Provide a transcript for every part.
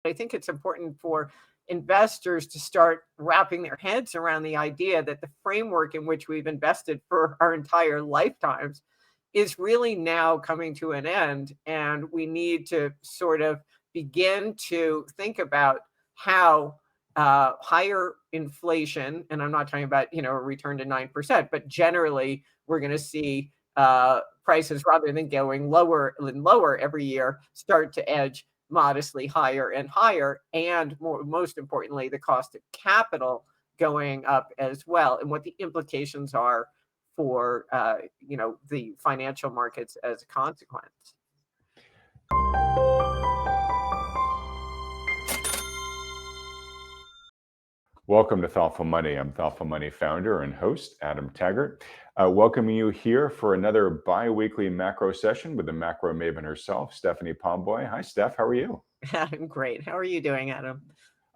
I think it's important for investors to start wrapping their heads around the idea that the framework in which we've invested for our entire lifetimes is really now coming to an end. And we need to sort of begin to think about how higher inflation, and I'm not talking about, a return to 9%, but generally we're going to see prices, rather than going lower and lower every year, start to edge modestly higher and higher, and most importantly, the cost of capital going up as well, and what the implications are for the financial markets as a consequence. Welcome to Thoughtful Money. I'm Thoughtful Money founder and host, Adam Taggart. Welcoming you here for another bi-weekly macro session with the macro maven herself, Stephanie Pomboy. Hi, Steph. How are you? I'm great. How are you doing, Adam?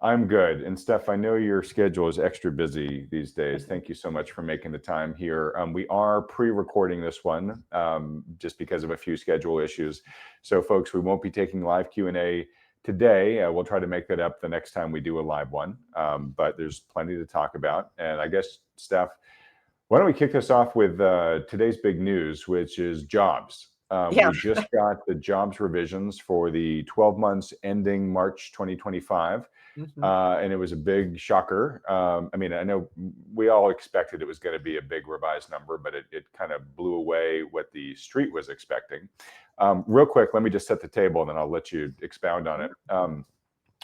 I'm good. And Steph, I know your schedule is extra busy these days. Thank you so much for making the time here. We are pre-recording this one just because of a few schedule issues. So folks, we won't be taking live Q&A today. We'll try to make that up the next time we do a live one, but there's plenty to talk about. And I guess, Steph, why don't we kick this off with today's big news, which is jobs. Yeah. We just got the jobs revisions for the 12 months ending March 2025. And it was a big shocker. I mean, I know we all expected it was going to be a big revised number, but it kind of blew away what the street was expecting. Real quick, let me just set the table and then I'll let you expound on it.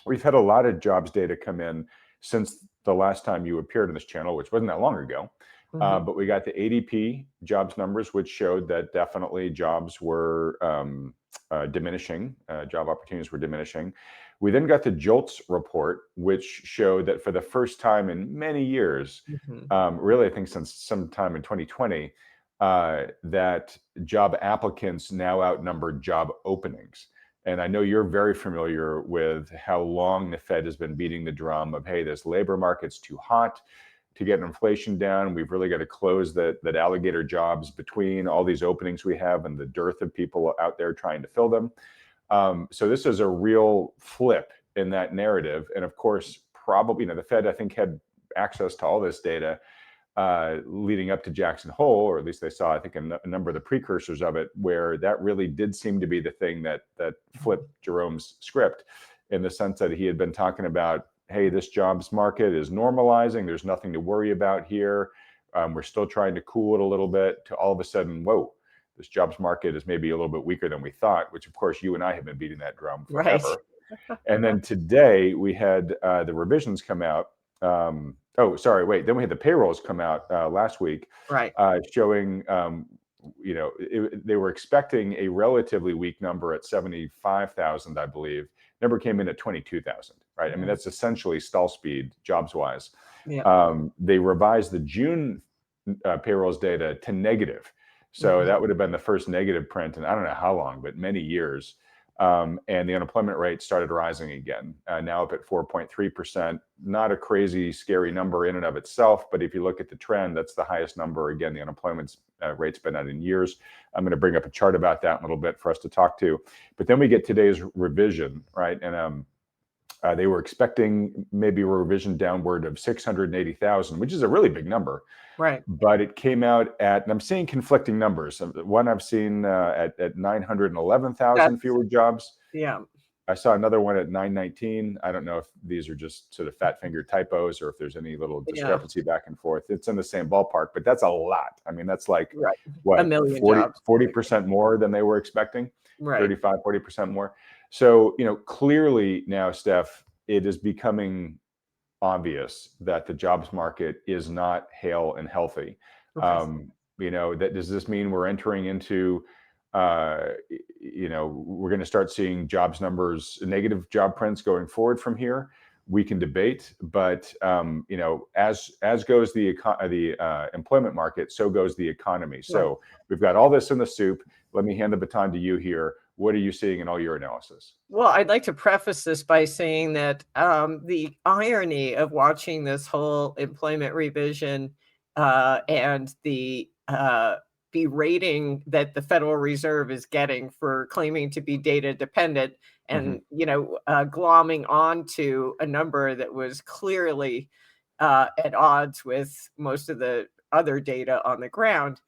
We've had a lot of jobs data come in since the last time you appeared on this channel, which wasn't that long ago. But we got the ADP jobs numbers, which showed that definitely jobs were diminishing, job opportunities were diminishing. We then got the JOLTS report, which showed that for the first time in many years, really I think since sometime in 2020, that job applicants now outnumber job openings. And I know you're very familiar with how long the Fed has been beating the drum of, hey, this labor market's too hot to get inflation down. We've really got to close that alligator jobs between all these openings we have and the dearth of people out there trying to fill them. So this is a real flip in that narrative. And of course, probably, the Fed, I think, had access to all this data leading up to Jackson Hole, or at least they saw, I think, a number of the precursors of it, where that really did seem to be the thing that flipped Jerome's script, in the sense that he had been talking about, hey, this jobs market is normalizing. There's nothing to worry about here. We're still trying to cool it a little bit, to all of a sudden, whoa, this jobs market is maybe a little bit weaker than we thought, which of course you and I have been beating that drum forever. Right. And then today we had the revisions come out. Then we had the payrolls come out last week, right? Showing, they were expecting a relatively weak number at 75,000, I believe. Number came in at 22,000, right? I mean, that's essentially stall speed jobs wise. Yeah. They revised the June payrolls data to negative. So that would have been the first negative print in I don't know how long, but many years. And the unemployment rate started rising again, now up at 4.3%. Not a crazy, scary number in and of itself, but if you look at the trend, that's the highest number. Again, the unemployment rate's been at in years. I'm going to bring up a chart about that in a little bit for us to talk to. But then we get today's revision, right? And they were expecting maybe a revision downward of 680,000, which is a really big number. Right. But it came out at, and I'm seeing conflicting numbers. One I've seen at 911,000 fewer jobs. Yeah. I saw another one at 919. I don't know if these are just sort of fat finger typos or if there's any little discrepancy back and forth. It's in the same ballpark, but that's a lot. I mean, that's like, what, 40% more than they were expecting, right? 35, 40% more. So, clearly now, Steph, it is becoming obvious that the jobs market is not hale and healthy. Okay. Does this mean we're entering into, we're going to start seeing jobs numbers, negative job prints going forward from here? We can debate, but as goes the employment market, so goes the economy. So we've got all this in the soup. Let me hand the baton to you here. What are you seeing in all your analysis? Well, I'd like to preface this by saying that the irony of watching this whole employment revision and the berating that the Federal Reserve is getting for claiming to be data dependent and glomming onto a number that was clearly at odds with most of the other data on the ground,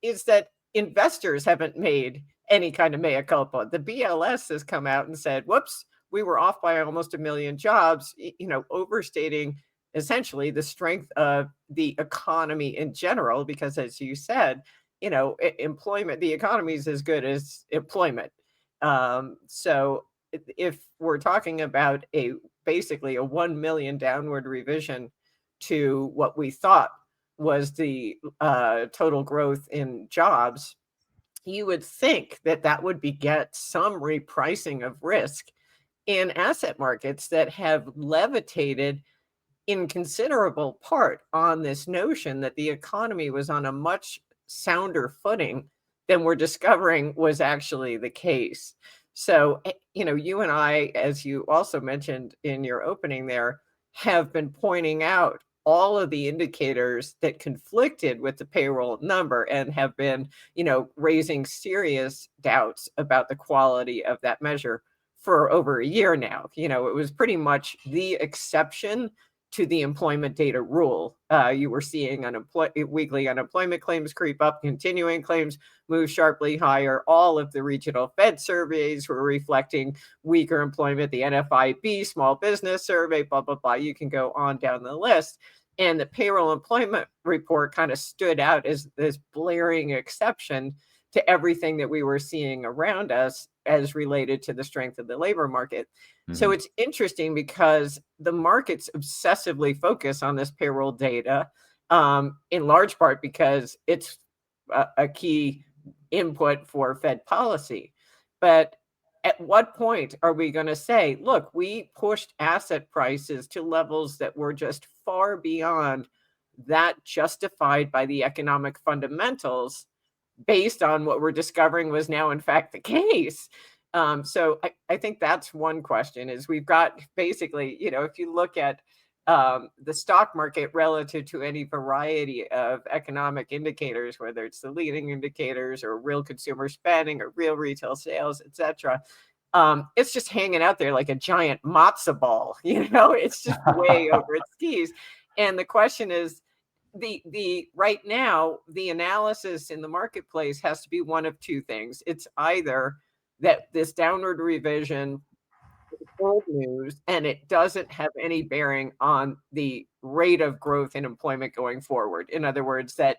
is that investors haven't made any kind of mea culpa. The BLS has come out and said, whoops, we were off by almost 1 million jobs, overstating essentially the strength of the economy in general, because as you said, employment, the economy is as good as employment. So if we're talking about basically a 1 million downward revision to what we thought was the total growth in jobs, you would think that that would beget some repricing of risk in asset markets that have levitated in considerable part on this notion that the economy was on a much sounder footing than we're discovering was actually the case. So, you and I, as you also mentioned in your opening there, have been pointing out all of the indicators that conflicted with the payroll number and have been, raising serious doubts about the quality of that measure for over a year now. It was pretty much the exception to the employment data rule. You were seeing weekly unemployment claims creep up, continuing claims move sharply higher. All of the regional Fed surveys were reflecting weaker employment. The NFIB small business survey, blah, blah, blah. You can go on down the list. And the payroll employment report kind of stood out as this blaring exception to everything that we were seeing around us as related to the strength of the labor market. So it's interesting because the markets obsessively focus on this payroll data, in large part because it's a key input for Fed policy. But at what point are we going to say, look, we pushed asset prices to levels that were just far beyond that justified by the economic fundamentals based on what we're discovering was now in fact the case? So I think that's one question, is we've got basically, if you look at the stock market relative to any variety of economic indicators, whether it's the leading indicators or real consumer spending or real retail sales, etc., it's just hanging out there like a giant matzo ball. It's just way over its skis. And the question is, the right now, the analysis in the marketplace has to be one of two things. It's either that this downward revision is old news and it doesn't have any bearing on the rate of growth in employment going forward. In other words, that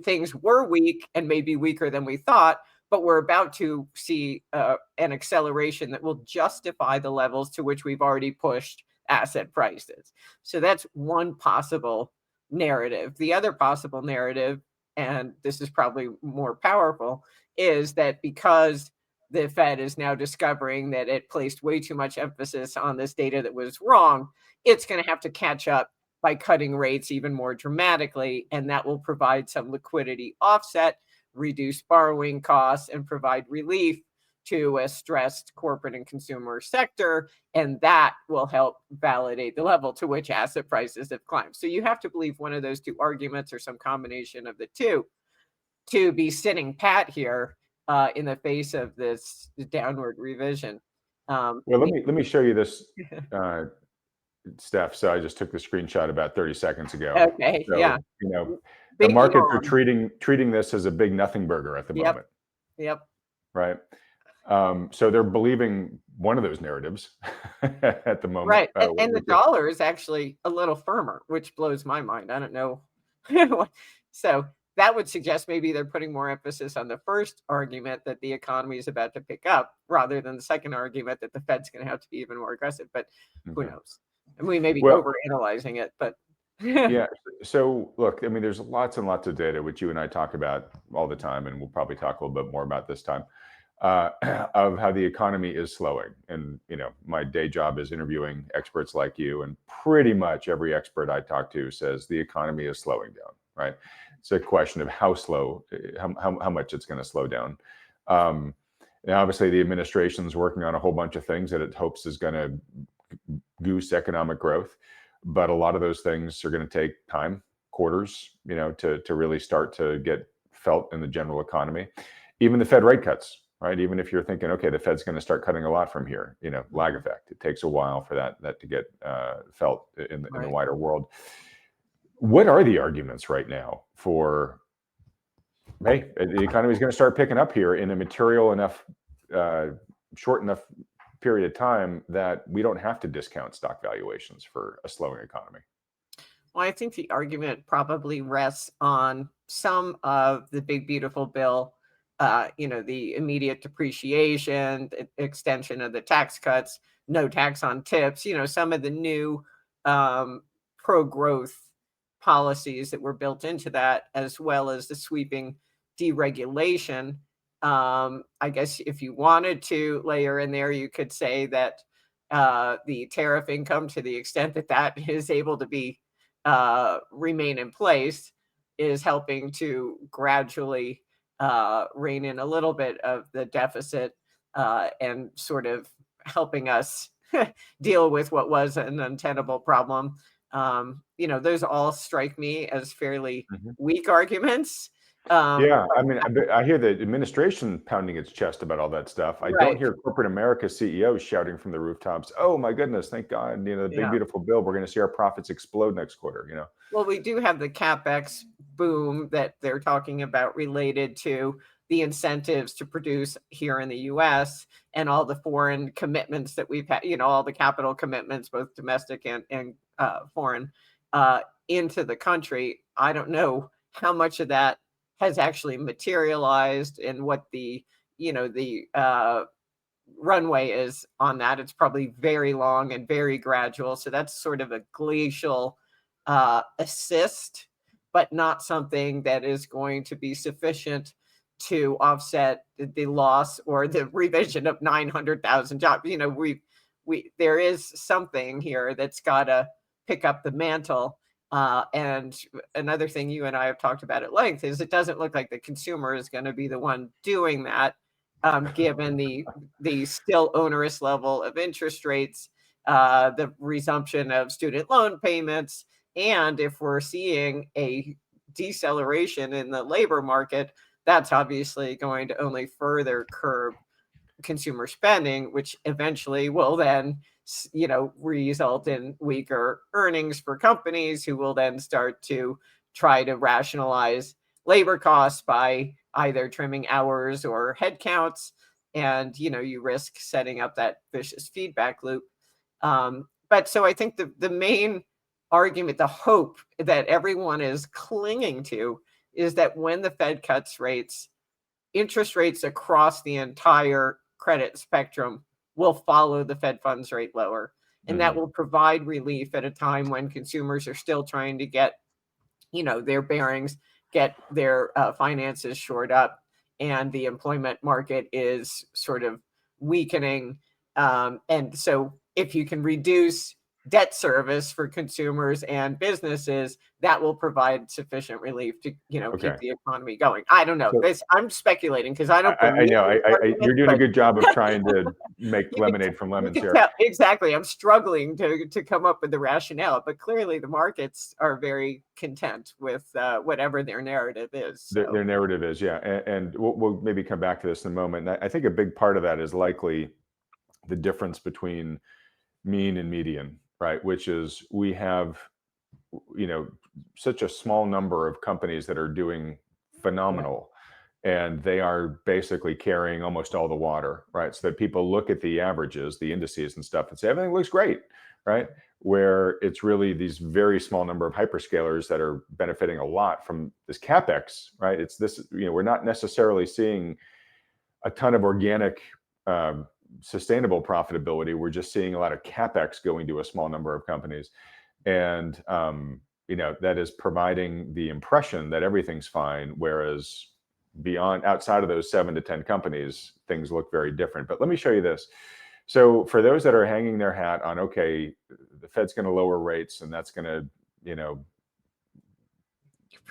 things were weak and maybe weaker than we thought, but we're about to see an acceleration that will justify the levels to which we've already pushed asset prices. So that's one possible narrative. The other possible narrative, and this is probably more powerful, is that because the Fed is now discovering that it placed way too much emphasis on this data that was wrong, it's going to have to catch up by cutting rates even more dramatically, and that will provide some liquidity offset, reduce borrowing costs, and provide relief to a stressed corporate and consumer sector, and that will help validate the level to which asset prices have climbed. So you have to believe one of those two arguments or some combination of the two to be sitting pat here in the face of this downward revision. Well, let me show you this, Steph. So I just took the screenshot about 30 seconds ago. Okay, so, yeah. The Big markets are yawn. treating this as a big nothing burger at the moment, Yep. right? So they're believing one of those narratives at the moment. Right. And the dollar is actually a little firmer, which blows my mind. I don't know. So that would suggest maybe they're putting more emphasis on the first argument that the economy is about to pick up rather than the second argument that the Fed's going to have to be even more aggressive. But who knows? And we may be overanalyzing it, but yeah. So look, I mean, there's lots and lots of data, which you and I talk about all the time, and we'll probably talk a little bit more about this time, of how the economy is slowing. And, my day job is interviewing experts like you, and pretty much every expert I talk to says the economy is slowing down, right? It's a question of how slow, how much it's going to slow down. And obviously the administration's working on a whole bunch of things that it hopes is going to goose economic growth. But a lot of those things are going to take time, quarters, to really start to get felt in the general economy. Even the Fed rate cuts right? Even if you're thinking, okay, the Fed's going to start cutting a lot from here, lag effect. It takes a while for that to get felt in the wider world. What are the arguments right now for, hey, the economy is going to start picking up here in a material enough, short enough period of time that we don't have to discount stock valuations for a slowing economy? Well, I think the argument probably rests on some of the big, beautiful bill, the immediate depreciation, the extension of the tax cuts, no tax on tips, some of the new pro-growth policies that were built into that, as well as the sweeping deregulation. I guess if you wanted to layer in there, you could say that the tariff income, to the extent that that is able to be remain in place, is helping to gradually rein in a little bit of the deficit and sort of helping us deal with what was an untenable problem. Those all strike me as fairly weak arguments. Yeah, I mean, I hear the administration pounding its chest about all that stuff. I don't Right. hear corporate America CEOs shouting from the rooftops, "Oh my goodness, thank God, the big Yeah. beautiful bill. We're going to see our profits explode next quarter." Well, we do have the CapEx boom that they're talking about related to the incentives to produce here in the US and all the foreign commitments that we've had, all the capital commitments, both domestic and foreign, into the country. I don't know how much of that has actually materialized and what the runway is on that. It's probably very long and very gradual. So that's sort of a glacial assist, but not something that is going to be sufficient to offset the loss or the revision of 900,000 jobs. There is something here that's got to pick up the mantle. And another thing you and I have talked about at length is it doesn't look like the consumer is going to be the one doing that, given the still onerous level of interest rates, the resumption of student loan payments, and if we're seeing a deceleration in the labor market, that's obviously going to only further curb consumer spending, which eventually will then, result in weaker earnings for companies who will then start to try to rationalize labor costs by either trimming hours or headcounts. And, you risk setting up that vicious feedback loop. But so I think the main argument, the hope that everyone is clinging to, is that when the Fed cuts rates, interest rates across the entire credit spectrum will follow the Fed funds rate lower. And that will provide relief at a time when consumers are still trying to get, their bearings, get their finances shored up, and the employment market is sort of weakening. And so if you can reduce debt service for consumers and businesses, that will provide sufficient relief to, Okay. keep the economy going. I don't know. So I'm speculating because I don't I believe know this argument, you're doing a but good job of trying to make you can lemonade from you lemons can here. tell exactly. I'm struggling to come up with the rationale, but clearly the markets are very content with whatever their narrative is. So. Their narrative is, yeah, and we'll maybe come back to this in a moment. And I think a big part of that is likely the difference between mean and median, right? Which is we have, such a small number of companies that are doing Yeah. phenomenal, and they are basically carrying almost all the water, right? So that people look at the averages, the indices and stuff, and say everything looks great, right? Where it's really these very small number of hyperscalers that are benefiting a lot from this capex, right? It's this, we're not necessarily seeing a ton of organic, sustainable profitability. We're just seeing a lot of capex going to a small number of companies, and that is providing the impression that everything's fine, whereas outside of those 7 to 10 companies, things look very different. But let me show you this. So for those that are hanging their hat on, okay, the Fed's going to lower rates and that's going to,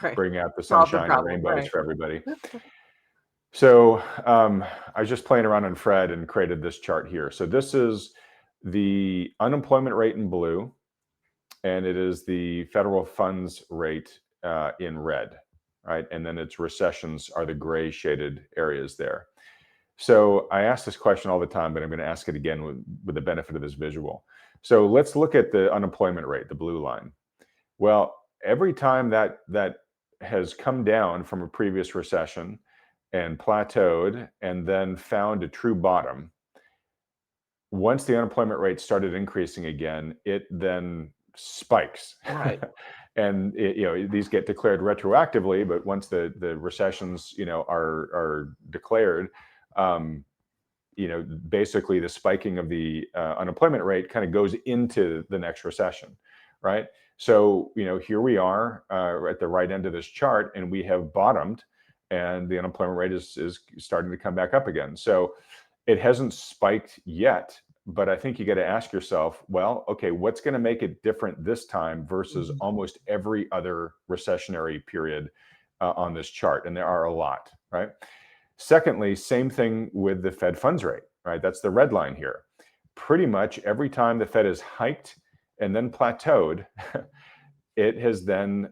Right. bring out the Solve the sunshine and problem. rainbows Right. for everybody. So I was just playing around on Fred and created this chart here. So this is the unemployment rate in blue, and it is the federal funds rate in red, right? And then its recessions are the gray shaded areas there. So I ask this question all the time, but I'm going to ask it again with the benefit of this visual. So let's look at the unemployment rate, the blue line. Well, every time that has come down from a previous recession and plateaued and then found a true bottom, once the unemployment rate started increasing again, it then spikes. Right. And these get declared retroactively, but once the recessions are declared, basically the spiking of the unemployment rate kind of goes into the next recession, right? So here we are at the right end of this chart, and we have bottomed, and the unemployment rate is starting to come back up again. So it hasn't spiked yet, but I think you got to ask yourself, well, okay, what's going to make it different this time versus almost every other recessionary period on this chart? And there are a lot, right? Secondly, same thing with the Fed funds rate, right? That's the red line here. Pretty much every time the Fed has hiked and then plateaued, it has then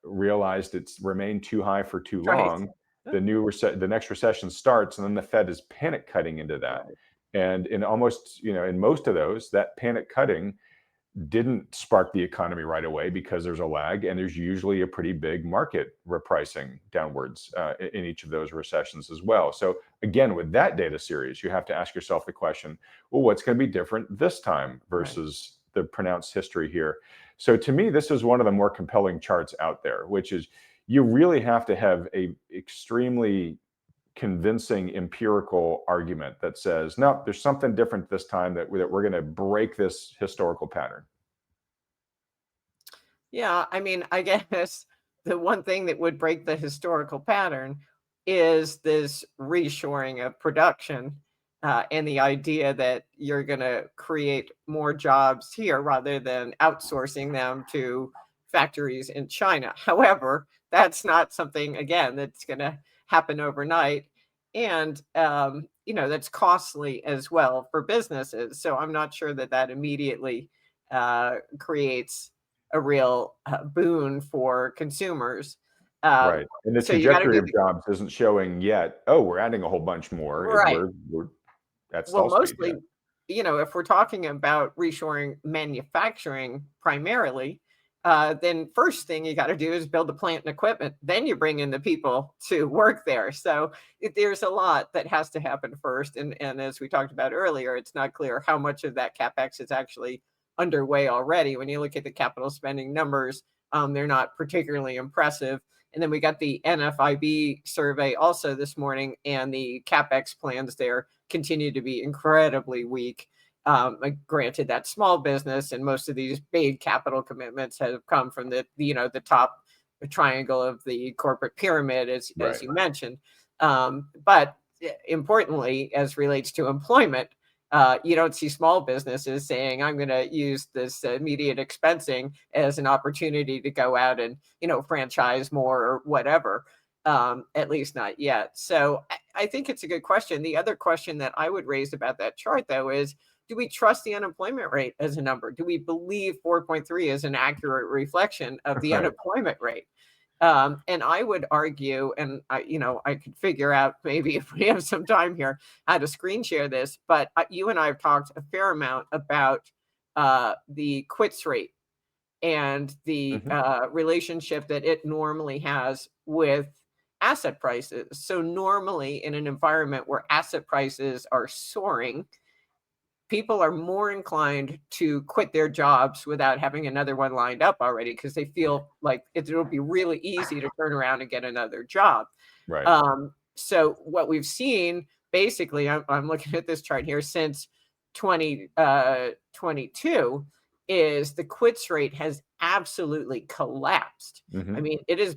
realized it's remained too high for too long. The next recession starts, and then the Fed is panic cutting into that. Right. And in most of those, that panic cutting didn't spark the economy right away because there's a lag, and there's usually a pretty big market repricing downwards in each of those recessions as well. So again, with that data series, you have to ask yourself the question, well, what's going to be different this time versus the pronounced history here? So to me, this is one of the more compelling charts out there, which is you really have to have a extremely convincing empirical argument that says, no, there's something different this time, that we're going to break this historical pattern. Yeah, I mean, I guess the one thing that would break the historical pattern is this reshoring of production, and the idea that you're going to create more jobs here rather than outsourcing them to factories in China. However, that's not something, again, that's going to happen overnight. And, that's costly as well for businesses. So I'm not sure that that immediately creates a real boon for consumers. Right. And the So you got to trajectory do of jobs isn't showing yet, oh, we're adding a whole bunch more. right. We're at Well, stall speed. Yeah. mostly, if we're talking about reshoring manufacturing primarily, then first thing you got to do is build the plant and equipment. Then you bring in the people to work there. So there's a lot that has to happen first. And as we talked about earlier, it's not clear how much of that CapEx is actually underway already. When you look at the capital spending numbers, they're not particularly impressive. And then we got the NFIB survey also this morning, and the CapEx plans there continue to be incredibly weak. Granted, that small business and most of these big capital commitments have come from the top triangle of the corporate pyramid, as you mentioned. But importantly, as relates to employment, you don't see small businesses saying, I'm going to use this immediate expensing as an opportunity to go out and, franchise more or whatever, at least not yet. So I think it's a good question. The other question that I would raise about that chart, though, is, do we trust the unemployment rate as a number? Do we believe 4.3 is an accurate reflection of the unemployment rate? And I would argue, and I could figure out, maybe if we have some time here, how to screen share this, but you and I have talked a fair amount about the quits rate and the relationship that it normally has with asset prices. So normally in an environment where asset prices are soaring, people are more inclined to quit their jobs without having another one lined up already, because they feel like it'll be really easy to turn around and get another job. Right. So what we've seen, basically, I'm looking at this chart here, since 2022, is the quits rate has absolutely collapsed. I mean, it is,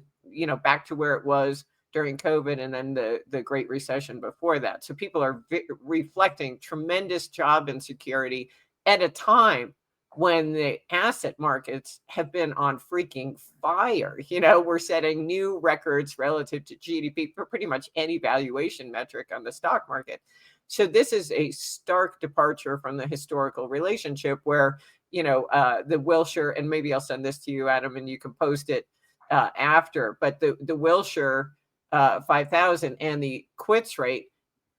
back to where it was during COVID and then the Great Recession before that. So people are reflecting tremendous job insecurity at a time when the asset markets have been on freaking fire. We're setting new records relative to GDP for pretty much any valuation metric on the stock market. So this is a stark departure from the historical relationship where, the Wilshire, and maybe I'll send this to you, Adam, and you can post it after, but the Wilshire 5,000 and the quits rate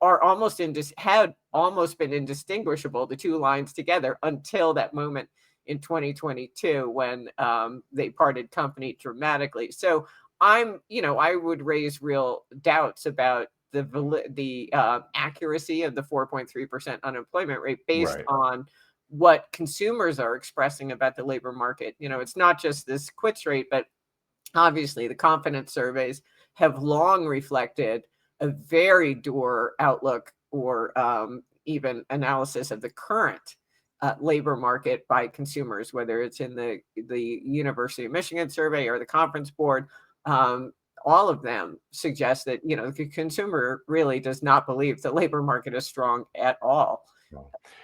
are almost had almost been indistinguishable, the two lines together, until that moment in 2022 when they parted company dramatically. So I would raise real doubts about the accuracy of the 4.3% unemployment rate based Right. on what consumers are expressing about the labor market. It's not just this quits rate, but obviously the confidence surveys have long reflected a very dour outlook or even analysis of the current labor market by consumers, whether it's in the University of Michigan survey or the Conference Board. All of them suggest that the consumer really does not believe the labor market is strong at all.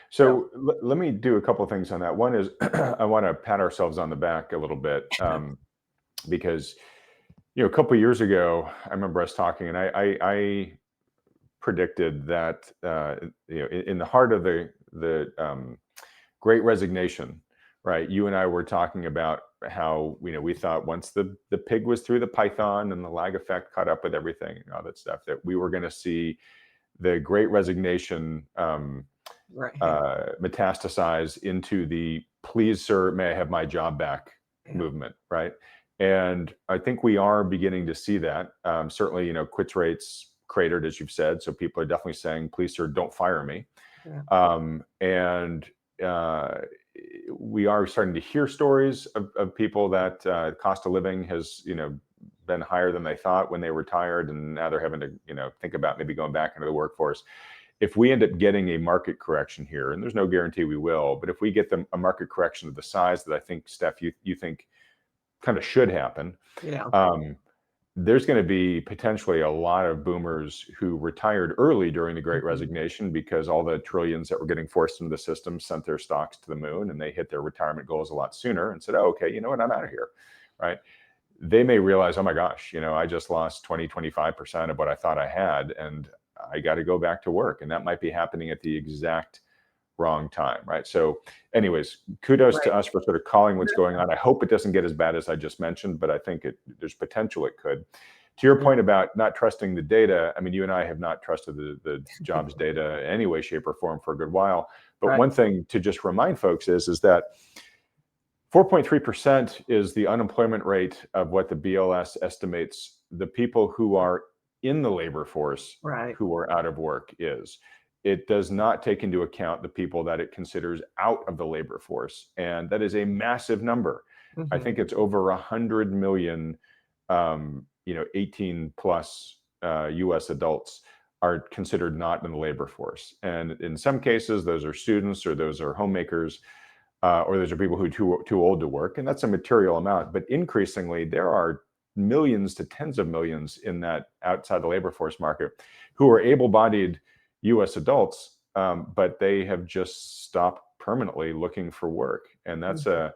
So let me do a couple of things on that. One is I want to pat ourselves on the back a little bit because a couple of years ago I remember us talking, and I predicted that in the heart of the Great Resignation, right? You and I were talking about how we thought once the pig was through the python and the lag effect caught up with everything and all that stuff, that we were going to see the Great Resignation metastasize into the "please, sir, may I have my job back" movement, right? And I think we are beginning to see that. Certainly, quits rates cratered, as you've said, so people are definitely saying, "Please, sir, don't fire me." And we are starting to hear stories of people that cost of living has been higher than they thought when they retired, and now they're having to think about maybe going back into the workforce. If we end up getting a market correction here, and there's no guarantee we will, but if we get a market correction of the size that I think, Steph, you think kind of should happen, there's going to be potentially a lot of boomers who retired early during the Great Resignation because all the trillions that were getting forced into the system sent their stocks to the moon, and they hit their retirement goals a lot sooner and said, "Oh, okay, you know what, I'm out of here," right? They may realize, "Oh my gosh, I just lost 20, 25% of what I thought I had, and I got to go back to work." And that might be happening at the exact wrong time, right? So anyways, kudos to us for sort of calling what's going on. I hope it doesn't get as bad as I just mentioned, but I think there's potential it could. To your point about not trusting the data, I mean, you and I have not trusted the jobs data in any way, shape, or form for a good while. But one thing to just remind folks is that 4.3% is the unemployment rate of what the BLS estimates the people who are in the labor force who are out of work is. It does not take into account the people that it considers out of the labor force. And that is a massive number. I think it's over 100 million, 18 plus US adults are considered not in the labor force. And in some cases, those are students or those are homemakers or those are people who are too old to work. And that's a material amount. But increasingly, there are millions to tens of millions in that outside the labor force market who are able-bodied US adults, but they have just stopped permanently looking for work. And that's a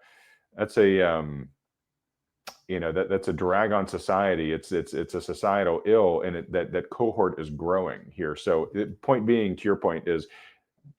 drag on society. It's a societal ill, and that cohort is growing here. So the point being, to your point, is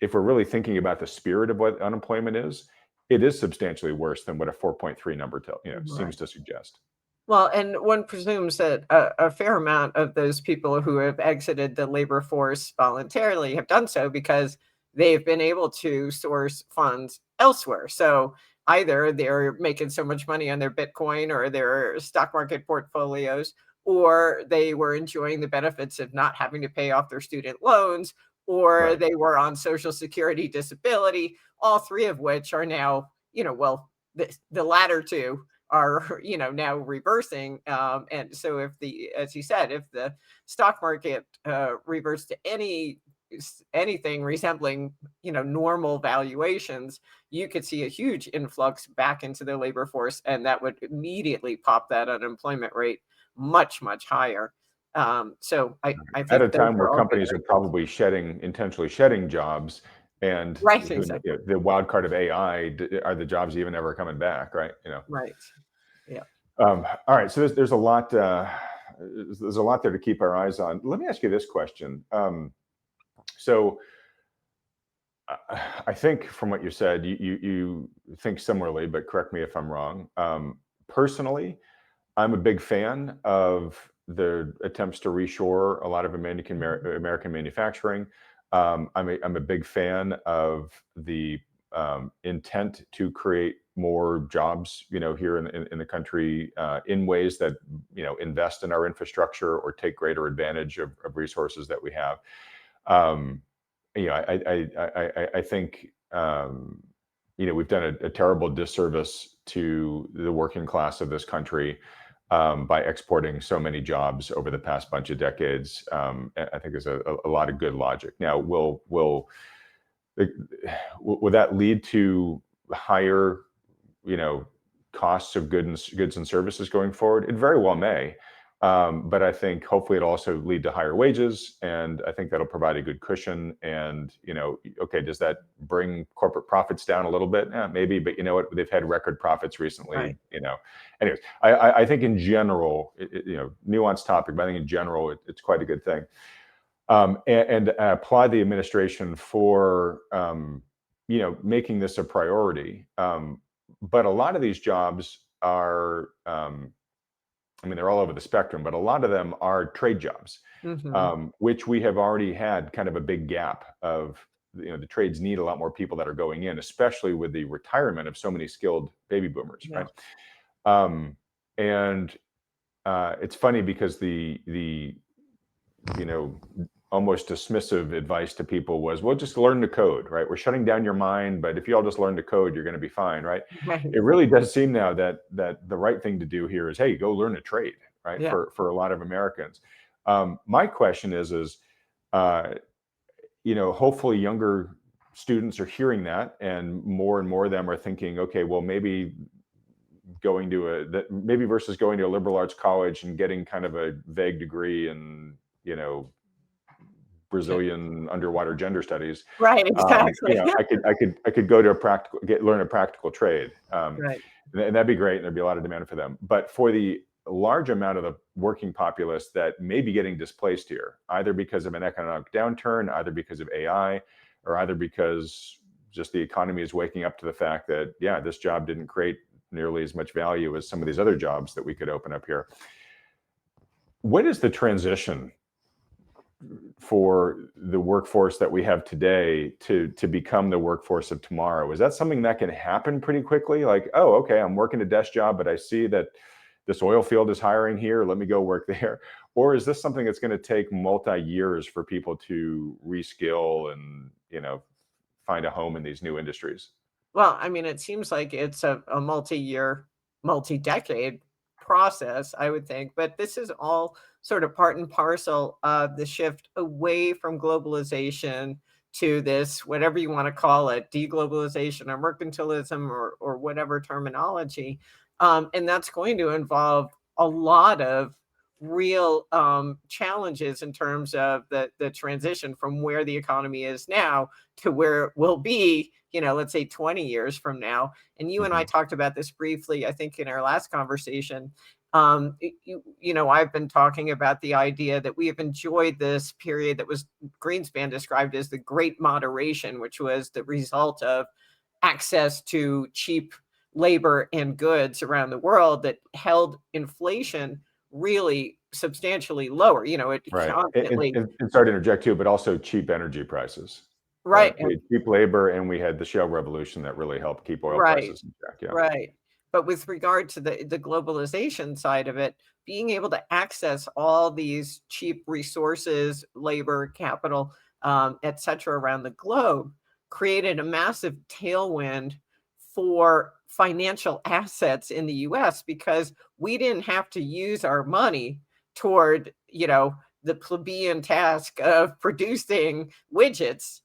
if we're really thinking about the spirit of what unemployment is, it is substantially worse than what a 4.3 number seems to suggest. Well, and one presumes that a fair amount of those people who have exited the labor force voluntarily have done so because they've been able to source funds elsewhere. So either they're making so much money on their Bitcoin or their stock market portfolios, or they were enjoying the benefits of not having to pay off their student loans, or they were on Social Security disability, all three of which are now, the latter two are now reversing, and so as you said, if the stock market reverts to anything resembling normal valuations, you could see a huge influx back into the labor force, and that would immediately pop that unemployment rate much higher. So I think at a time where companies are probably intentionally shedding jobs. And the wild card of AI, are the jobs even ever coming back, right? Right. Yeah. All right. So there's a lot. There's a lot there to keep our eyes on. Let me ask you this question. So I think from what you said, you think similarly, but correct me if I'm wrong. Personally, I'm a big fan of the attempts to reshore a lot of American manufacturing. I'm a big fan of the intent to create more jobs, here in the country, in ways that invest in our infrastructure or take greater advantage of resources that we have. Um, I think we've done a terrible disservice to the working class of this country by exporting so many jobs over the past bunch of decades. I think there's a lot of good logic. Now, will that lead to higher, costs of goods and services going forward? It very well may. But I think hopefully it'll also lead to higher wages, and I think that'll provide a good cushion. And okay, does that bring corporate profits down a little bit? Maybe, but you know what? They've had record profits recently. Right. Anyways, I think in general, nuanced topic, but I think in general it's quite a good thing. And I applaud the administration for making this a priority. But a lot of these jobs are. They're all over the spectrum, but a lot of them are trade jobs, which we have already had kind of a big gap of, the trades need a lot more people that are going in, especially with the retirement of so many skilled baby boomers, Yeah. right? And it's funny because the almost dismissive advice to people was, well, just learn the code, right? We're shutting down your mind, but if you all just learn the code, you're going to be fine, right? Right. It really does seem now that the right thing to do here is, hey, go learn a trade, right? Yeah. For a lot of Americans. My question is, hopefully younger students are hearing that, and more of them are thinking, okay, well, maybe versus going to a liberal arts college and getting kind of a vague degree in, Brazilian underwater gender studies. Right. Exactly. I could go to learn a practical trade. Right. And that'd be great. And there'd be a lot of demand for them. But for the large amount of the working populace that may be getting displaced here, either because of an economic downturn, either because of AI, or either because just the economy is waking up to the fact that, this job didn't create nearly as much value as some of these other jobs that we could open up here. What is the transition for the workforce that we have today to become the workforce of tomorrow? Is that something that can happen pretty quickly? Like, oh, okay, I'm working a desk job, but I see that this oil field is hiring here. Let me go work there. Or is this something that's going to take multi-years for people to reskill and, find a home in these new industries? Well, it seems like it's a multi-year, multi-decade process, I would think. But this is all sort of part and parcel of the shift away from globalization to this, whatever you want to call it, deglobalization or mercantilism or whatever terminology. And that's going to involve a lot of real challenges in terms of the transition from where the economy is now to where it will be, let's say 20 years from now. And you and I talked about this briefly, I think, in our last conversation. I've been talking about the idea that we have enjoyed this period that was Greenspan described as the Great Moderation, which was the result of access to cheap labor and goods around the world that held inflation really substantially lower. It Right. constantly. And sorry to interject too, but also cheap energy prices. Right. We had cheap labor, and we had the shale revolution that really helped keep oil Right. prices in check. Yeah. Right. But with regard to the globalization side of it, being able to access all these cheap resources, labor, capital, et cetera, around the globe created a massive tailwind for financial assets in the US because we didn't have to use our money toward, the plebeian task of producing widgets.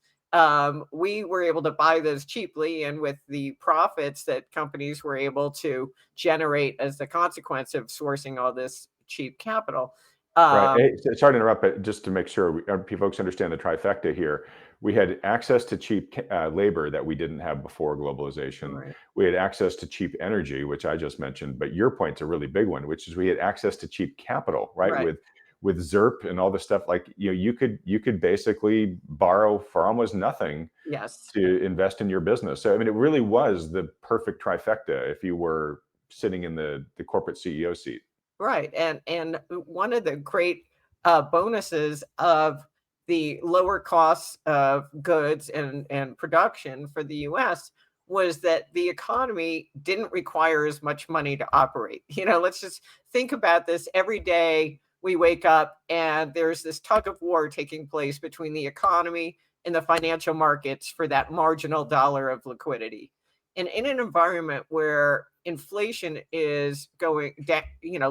We were able to buy those cheaply, and with the profits that companies were able to generate as the consequence of sourcing all this cheap capital. Right. Hey, sorry to interrupt, but just to make sure folks understand the trifecta here, we had access to cheap labor that we didn't have before globalization. Right. We had access to cheap energy, which I just mentioned, but your point's a really big one, which is we had access to cheap capital, right? Right. With ZERP and all the stuff, like you could basically borrow for almost nothing Yes. to invest in your business. So it really was the perfect trifecta if you were sitting in the corporate CEO seat. Right. And one of the great bonuses of the lower costs of goods and production for the US was that the economy didn't require as much money to operate. Let's just think about this. Every day we wake up and there's this tug of war taking place between the economy and the financial markets for that marginal dollar of liquidity. And in an environment where inflation is going down,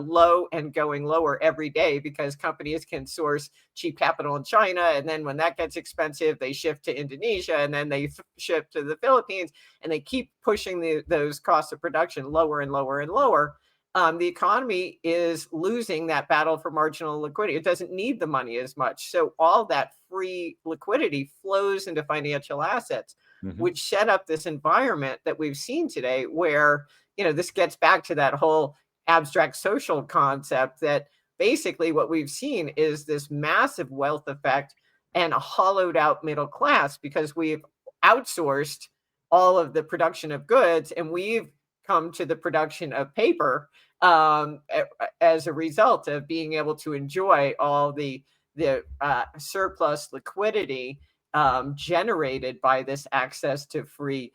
low and going lower every day because companies can source cheap capital in China, and then when that gets expensive, they shift to Indonesia, and then they ship to the Philippines, and they keep pushing those costs of production lower and lower and lower. The economy is losing that battle for marginal liquidity. It doesn't need the money as much. So all that free liquidity flows into financial assets, which set up this environment that we've seen today where, this gets back to that whole abstract social concept that basically what we've seen is this massive wealth effect and a hollowed out middle class because we've outsourced all of the production of goods and we've come to the production of paper as a result of being able to enjoy all the surplus liquidity generated by this access to free,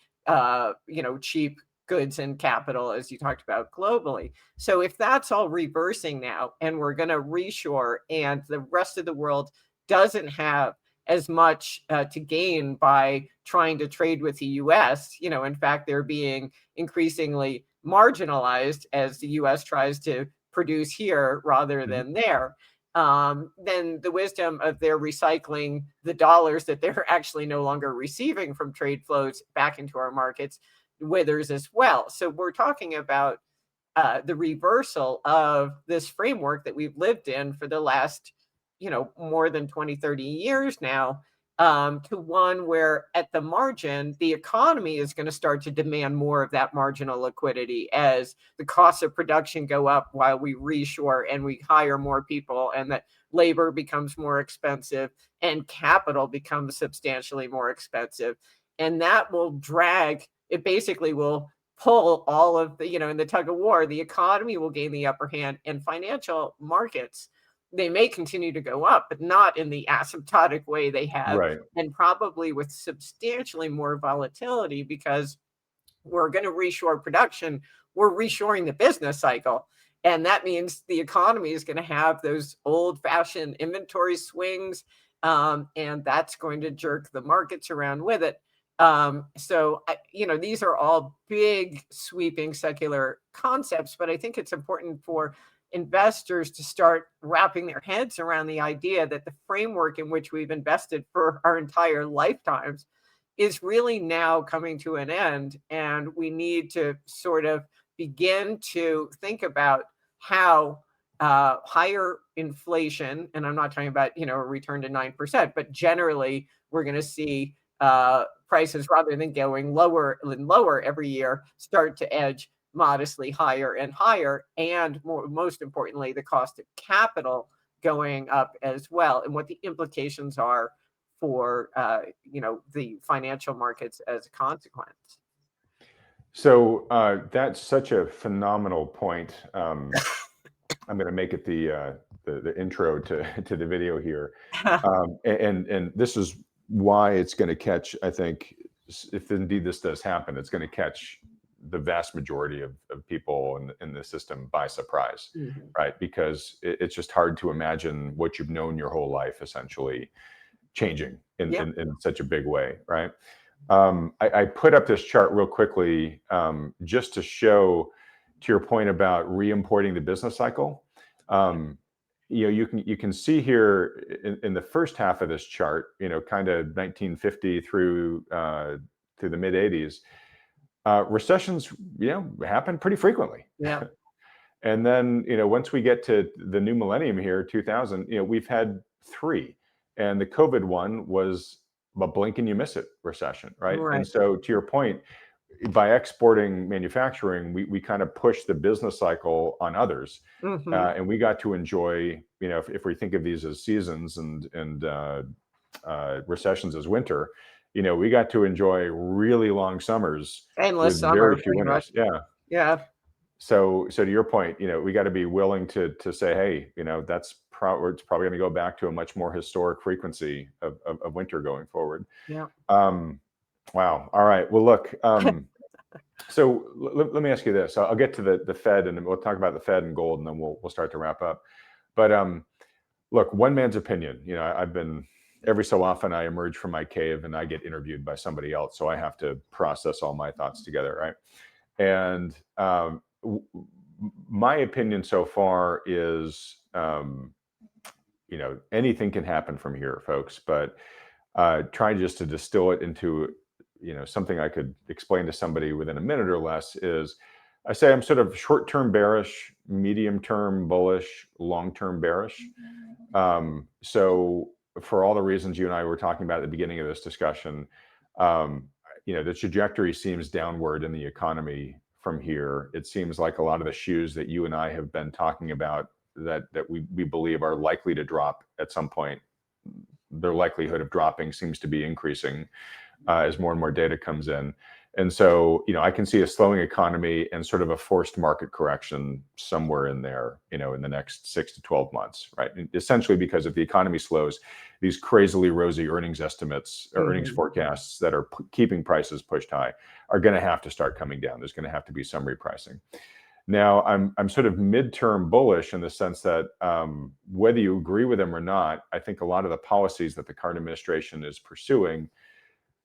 cheap goods and capital, as you talked about globally. So if that's all reversing now and we're going to reshore and the rest of the world doesn't have as much to gain by trying to trade with the US, in fact, they're being increasingly marginalized as the US tries to produce here rather than there. Then the wisdom of their recycling the dollars that they're actually no longer receiving from trade flows back into our markets withers as well. So we're talking about the reversal of this framework that we've lived in for the last, more than 20, 30 years now, to one where at the margin, the economy is going to start to demand more of that marginal liquidity as the costs of production go up while we reshore and we hire more people and that labor becomes more expensive and capital becomes substantially more expensive. And that will drag, it basically will pull all of the, in the tug of war, the economy will gain the upper hand and financial markets, they may continue to go up, but not in the asymptotic way they have, Right. and probably with substantially more volatility because we're going to reshore production. We're reshoring the business cycle. And that means the economy is going to have those old fashioned inventory swings. And that's going to jerk the markets around with it. So, these are all big, sweeping secular concepts, but I think it's important for investors to start wrapping their heads around the idea that the framework in which we've invested for our entire lifetimes is really now coming to an end. And we need to sort of begin to think about how higher inflation, and I'm not talking about, a return to 9%, but generally we're going to see prices, rather than going lower and lower every year, start to edge modestly higher and higher, and most importantly, the cost of capital going up as well, and what the implications are for the financial markets as a consequence. So that's such a phenomenal point. I'm going to make it the intro to the video here, and this is why it's going to catch. I think if indeed this does happen, it's going to catch the vast majority of people in the system by surprise, right? Because it's just hard to imagine what you've known your whole life essentially changing in such a big way, right? I put up this chart real quickly just to show, to your point about reimporting the business cycle. You can see here in the first half of this chart, kind of 1950 through the mid 80s, recessions, happen pretty frequently. Yeah. And then, once we get to the new millennium here, 2000, we've had three, and the COVID one was a blink and you miss it recession, right? Right. And so, to your point, by exporting manufacturing, we kind of push the business cycle on others, and we got to enjoy, if we think of these as seasons and recessions as winter, we got to enjoy really long summers Endless with summer, very few pretty much. winters. Yeah. Yeah. So to your point, we got to be willing to say, hey, it's probably going to go back to a much more historic frequency of winter going forward. Yeah. Wow. All right. Well, look. So let me ask you this. I'll get to the Fed, and we'll talk about the Fed and gold, and then we'll start to wrap up. But look, one man's opinion. I've been every so often I emerge from my cave and I get interviewed by somebody else, so I have to process all my thoughts together, right? And my opinion so far is, anything can happen from here, folks. But trying just to distill it into, something I could explain to somebody within a minute or less is, I say I'm sort of short-term bearish, medium-term bullish, long-term bearish. So for all the reasons you and I were talking about at the beginning of this discussion, the trajectory seems downward in the economy from here. It seems like a lot of the shoes that you and I have been talking about that we believe are likely to drop at some point, their likelihood of dropping seems to be increasing as more and more data comes in. And so, I can see a slowing economy and sort of a forced market correction somewhere in there, in the next 6 to 12 months, right? And essentially, because if the economy slows, these crazily rosy earnings estimates or earnings forecasts that are keeping prices pushed high are going to have to start coming down. There's going to have to be some repricing. Now, I'm sort of midterm bullish in the sense that whether you agree with them or not, I think a lot of the policies that the current administration is pursuing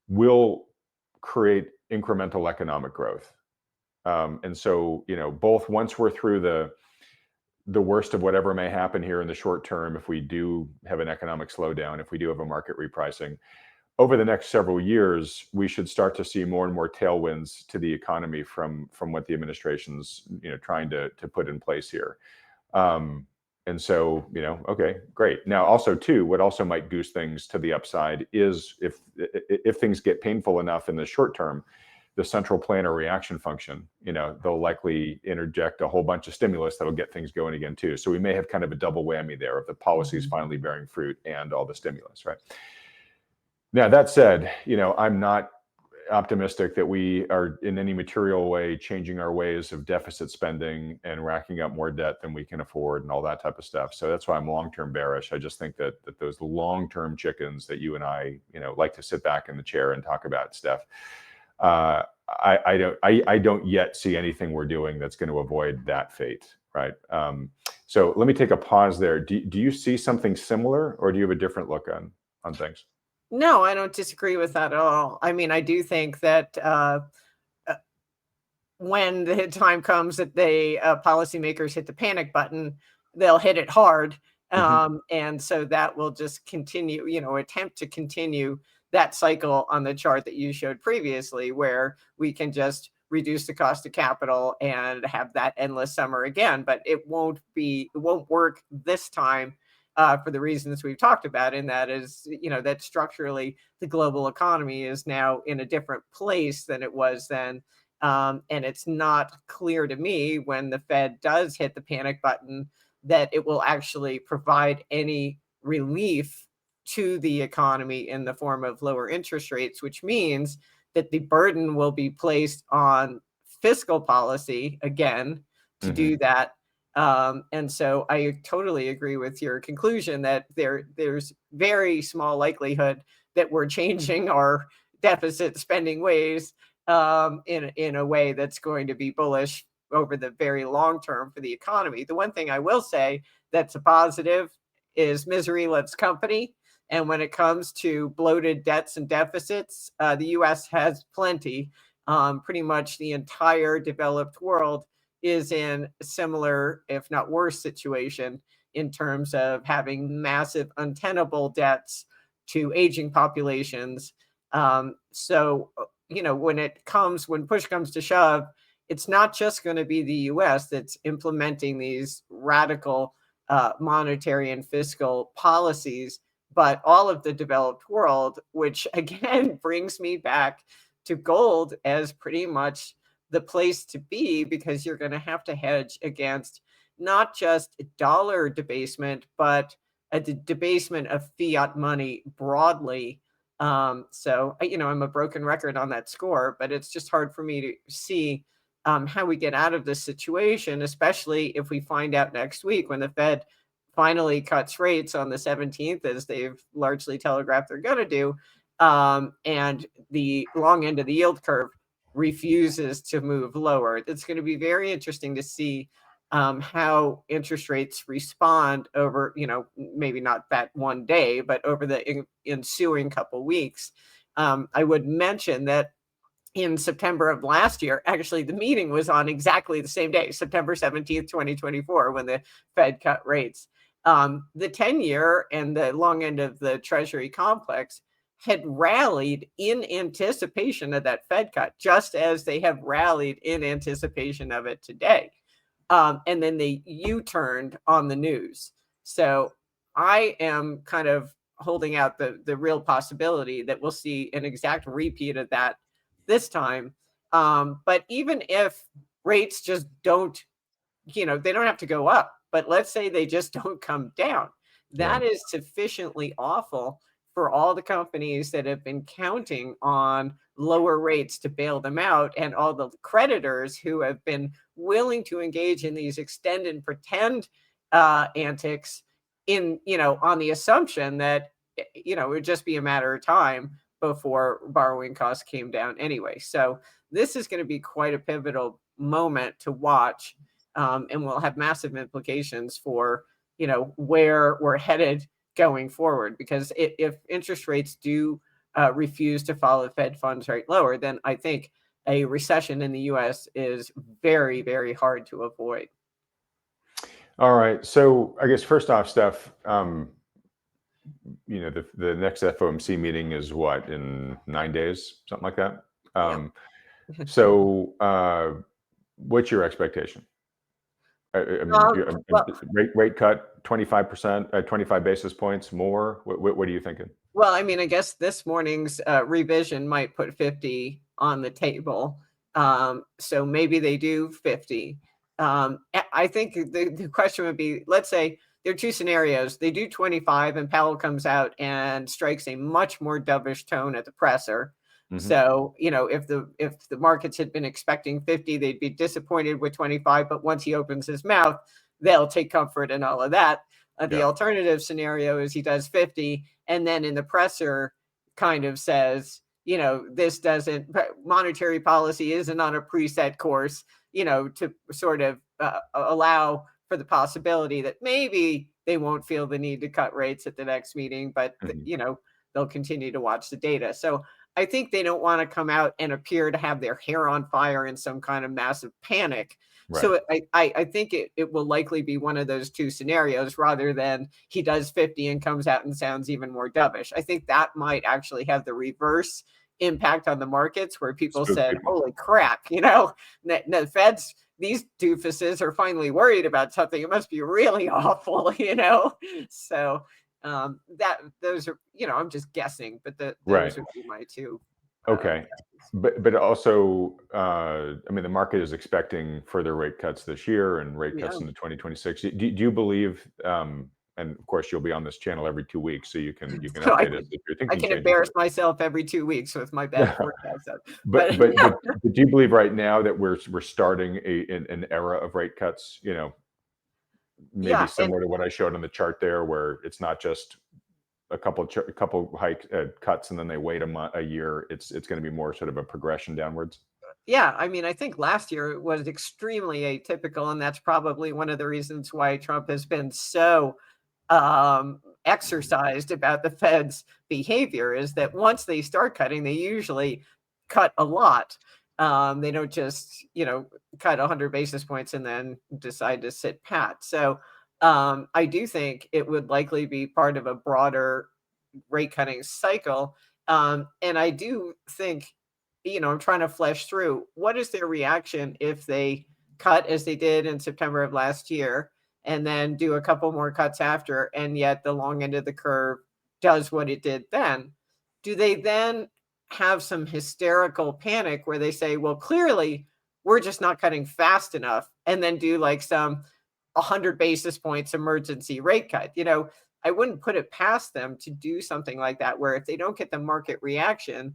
will create incremental economic growth. And so, both once we're through the worst of whatever may happen here in the short term, if we do have an economic slowdown, if we do have a market repricing, over the next several years, we should start to see more and more tailwinds to the economy from what the administration's trying to put in place here. And so, okay, great. Now, also too, what also might goose things to the upside is if things get painful enough in the short term, the central planner reaction function, they'll likely interject a whole bunch of stimulus that'll get things going again too. So we may have kind of a double whammy there of the policies finally bearing fruit and all the stimulus, right? Now, that said, I'm not optimistic that we are in any material way changing our ways of deficit spending and racking up more debt than we can afford and all that type of stuff. So that's why I'm long-term bearish. I just think that those long-term chickens that you and I, like to sit back in the chair and talk about, Steph, I don't yet see anything we're doing that's going to avoid that fate, right? So let me take a pause there. Do you see something similar, or do you have a different look on things? No, I don't disagree with that at all. I mean, I do think that when the time comes that the policymakers hit the panic button, they'll hit it hard. And so that will just continue, attempt to continue that cycle on the chart that you showed previously, where we can just reduce the cost of capital and have that endless summer again. But it won't work this time. For the reasons we've talked about, and that is, that structurally the global economy is now in a different place than it was then. And it's not clear to me when the Fed does hit the panic button that it will actually provide any relief to the economy in the form of lower interest rates, which means that the burden will be placed on fiscal policy again to do that. And so I totally agree with your conclusion that there's very small likelihood that we're changing our deficit spending ways in a way that's going to be bullish over the very long term for the economy. The one thing I will say that's a positive is misery loves company. And when it comes to bloated debts and deficits, the US has plenty. Pretty much the entire developed world is in a similar, if not worse, situation in terms of having massive untenable debts to aging populations. So, when push comes to shove, it's not just going to be the US that's implementing these radical monetary and fiscal policies, but all of the developed world, which again brings me back to gold as pretty much the place to be, because you're going to have to hedge against not just dollar debasement, but a debasement of fiat money broadly. So, I'm a broken record on that score, but it's just hard for me to see how we get out of this situation, especially if we find out next week when the Fed finally cuts rates on the 17th, as they've largely telegraphed they're going to do, and the long end of the yield curve refuses to move lower. It's going to be very interesting to see how interest rates respond over, maybe not that one day, but over the ensuing couple weeks. I would mention that in September of last year, actually, the meeting was on exactly the same day, September 17th, 2024, when the Fed cut rates. The 10-year and the long end of the Treasury complex had rallied in anticipation of that Fed cut, just as they have rallied in anticipation of it today. And then they U-turned on the news. So I am kind of holding out the real possibility that we'll see an exact repeat of that this time. But even if rates just don't, they don't have to go up, but let's say they just don't come down, that is sufficiently awful for all the companies that have been counting on lower rates to bail them out, and all the creditors who have been willing to engage in these extend and pretend antics on the assumption that, it would just be a matter of time before borrowing costs came down anyway. So this is going to be quite a pivotal moment to watch, and will have massive implications for, where we're headed going forward. Because if interest rates do refuse to follow Fed funds rate lower, then I think a recession in the U.S. is very, very hard to avoid. All right. So I guess first off, Steph, the next FOMC meeting is what, in 9 days, something like that. So what's your expectation? I mean, rate cut 25%, 25 basis points more. What are you thinking? Well, I mean, I guess this morning's revision might put 50 on the table. So maybe they do 50. I think the question would be, let's say there are two scenarios. They do 25 and Powell comes out and strikes a much more dovish tone at the presser. So, if the markets had been expecting 50, they'd be disappointed with 25. But once he opens his mouth, they'll take comfort in all of that. The alternative scenario is he does 50, and then in the presser kind of says, this doesn't, monetary policy isn't on a preset course, to sort of allow for the possibility that maybe they won't feel the need to cut rates at the next meeting, but, they'll continue to watch the data. So I think they don't want to come out and appear to have their hair on fire in some kind of massive panic. Right. So I think it will likely be one of those two scenarios, rather than he does 50 and comes out and sounds even more dovish. I think that might actually have the reverse impact on the markets, where people said, holy crap, the Fed's, these doofuses are finally worried about something. It must be really awful, So those are, I'm just guessing, but those would be my two. Okay. But also, I mean, the market is expecting further rate cuts this year and rate cuts into 2026. Do you believe, and of course you'll be on this channel every 2 weeks, so you can update us if you're thinking. I can embarrass myself every 2 weeks with my bad forecast. But do you believe right now that we're starting an era of rate cuts? Maybe similar to what I showed on the chart there, where it's not just a couple cuts and then they wait a year. It's going to be more sort of a progression downwards. Yeah, I mean, I think last year it was extremely atypical, and that's probably one of the reasons why Trump has been so exercised about the Fed's behavior, is that once they start cutting, they usually cut a lot. They don't just, cut 100 basis points and then decide to sit pat. So I do think it would likely be part of a broader rate cutting cycle. And I do think, I'm trying to flesh through what is their reaction if they cut as they did in September of last year, and then do a couple more cuts after, and yet the long end of the curve does what it did then. Do they then have some hysterical panic where they say, well, clearly we're just not cutting fast enough, and then do like some 100 basis points emergency rate cut? I wouldn't put it past them to do something like that, where if they don't get the market reaction,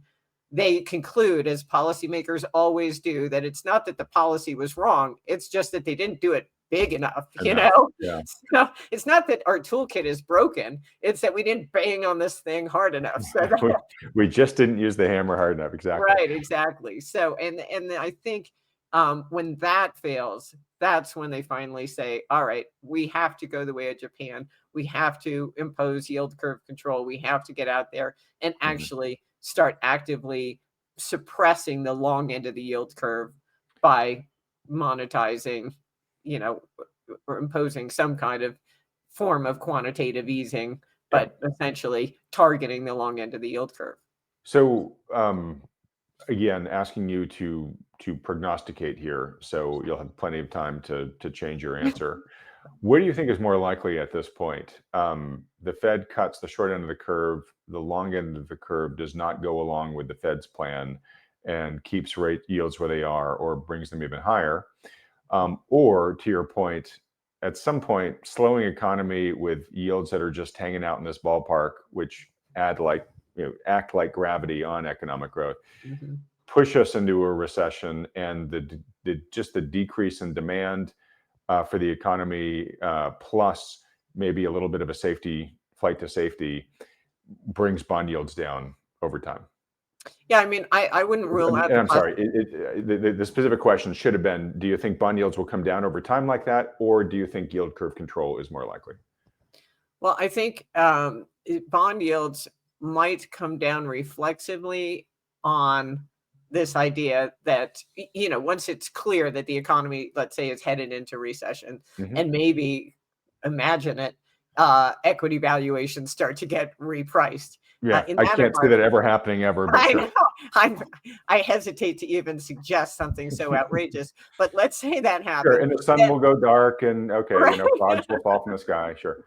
they conclude, as policymakers always do, that it's not that the policy was wrong, it's just that they didn't do it big enough, you know? Yeah. So it's not that our toolkit is broken, it's that we didn't bang on this thing hard enough. So We just didn't use the hammer hard enough. Exactly. right, exactly. So, and I think when that fails, that's when they finally say, all right, we have to go the way of Japan. We have to impose yield curve control. We have to get out there and actually start actively suppressing the long end of the yield curve by monetizing, you know, or imposing some kind of form of quantitative easing, but essentially targeting the long end of the yield curve. So, again, asking you to prognosticate here, so you'll have plenty of time to change your answer. What do you think is more likely at this point? The Fed cuts the short end of the curve, the long end of the curve does not go along with the Fed's plan and keeps rate yields where they are or brings them even higher. Or to your point, at some point, slowing economy with yields that are just hanging out in this ballpark, which act like gravity on economic growth, push us into a recession, and just the decrease in demand for the economy, plus maybe a little bit of a flight to safety, brings bond yields down over time. Yeah, I mean, I wouldn't rule out. And I'm sorry, the specific question should have been, do you think bond yields will come down over time like that, or do you think yield curve control is more likely? Well, I think bond yields might come down reflexively on this idea that, once it's clear that the economy, let's say, is headed into recession, and maybe, imagine it, equity valuations start to get repriced. Yeah, I can't see that ever happening ever. But I know. I hesitate to even suggest something so outrageous, but let's say that happens. Sure, and the sun will go dark, and Right. clouds will fall from the sky. Sure.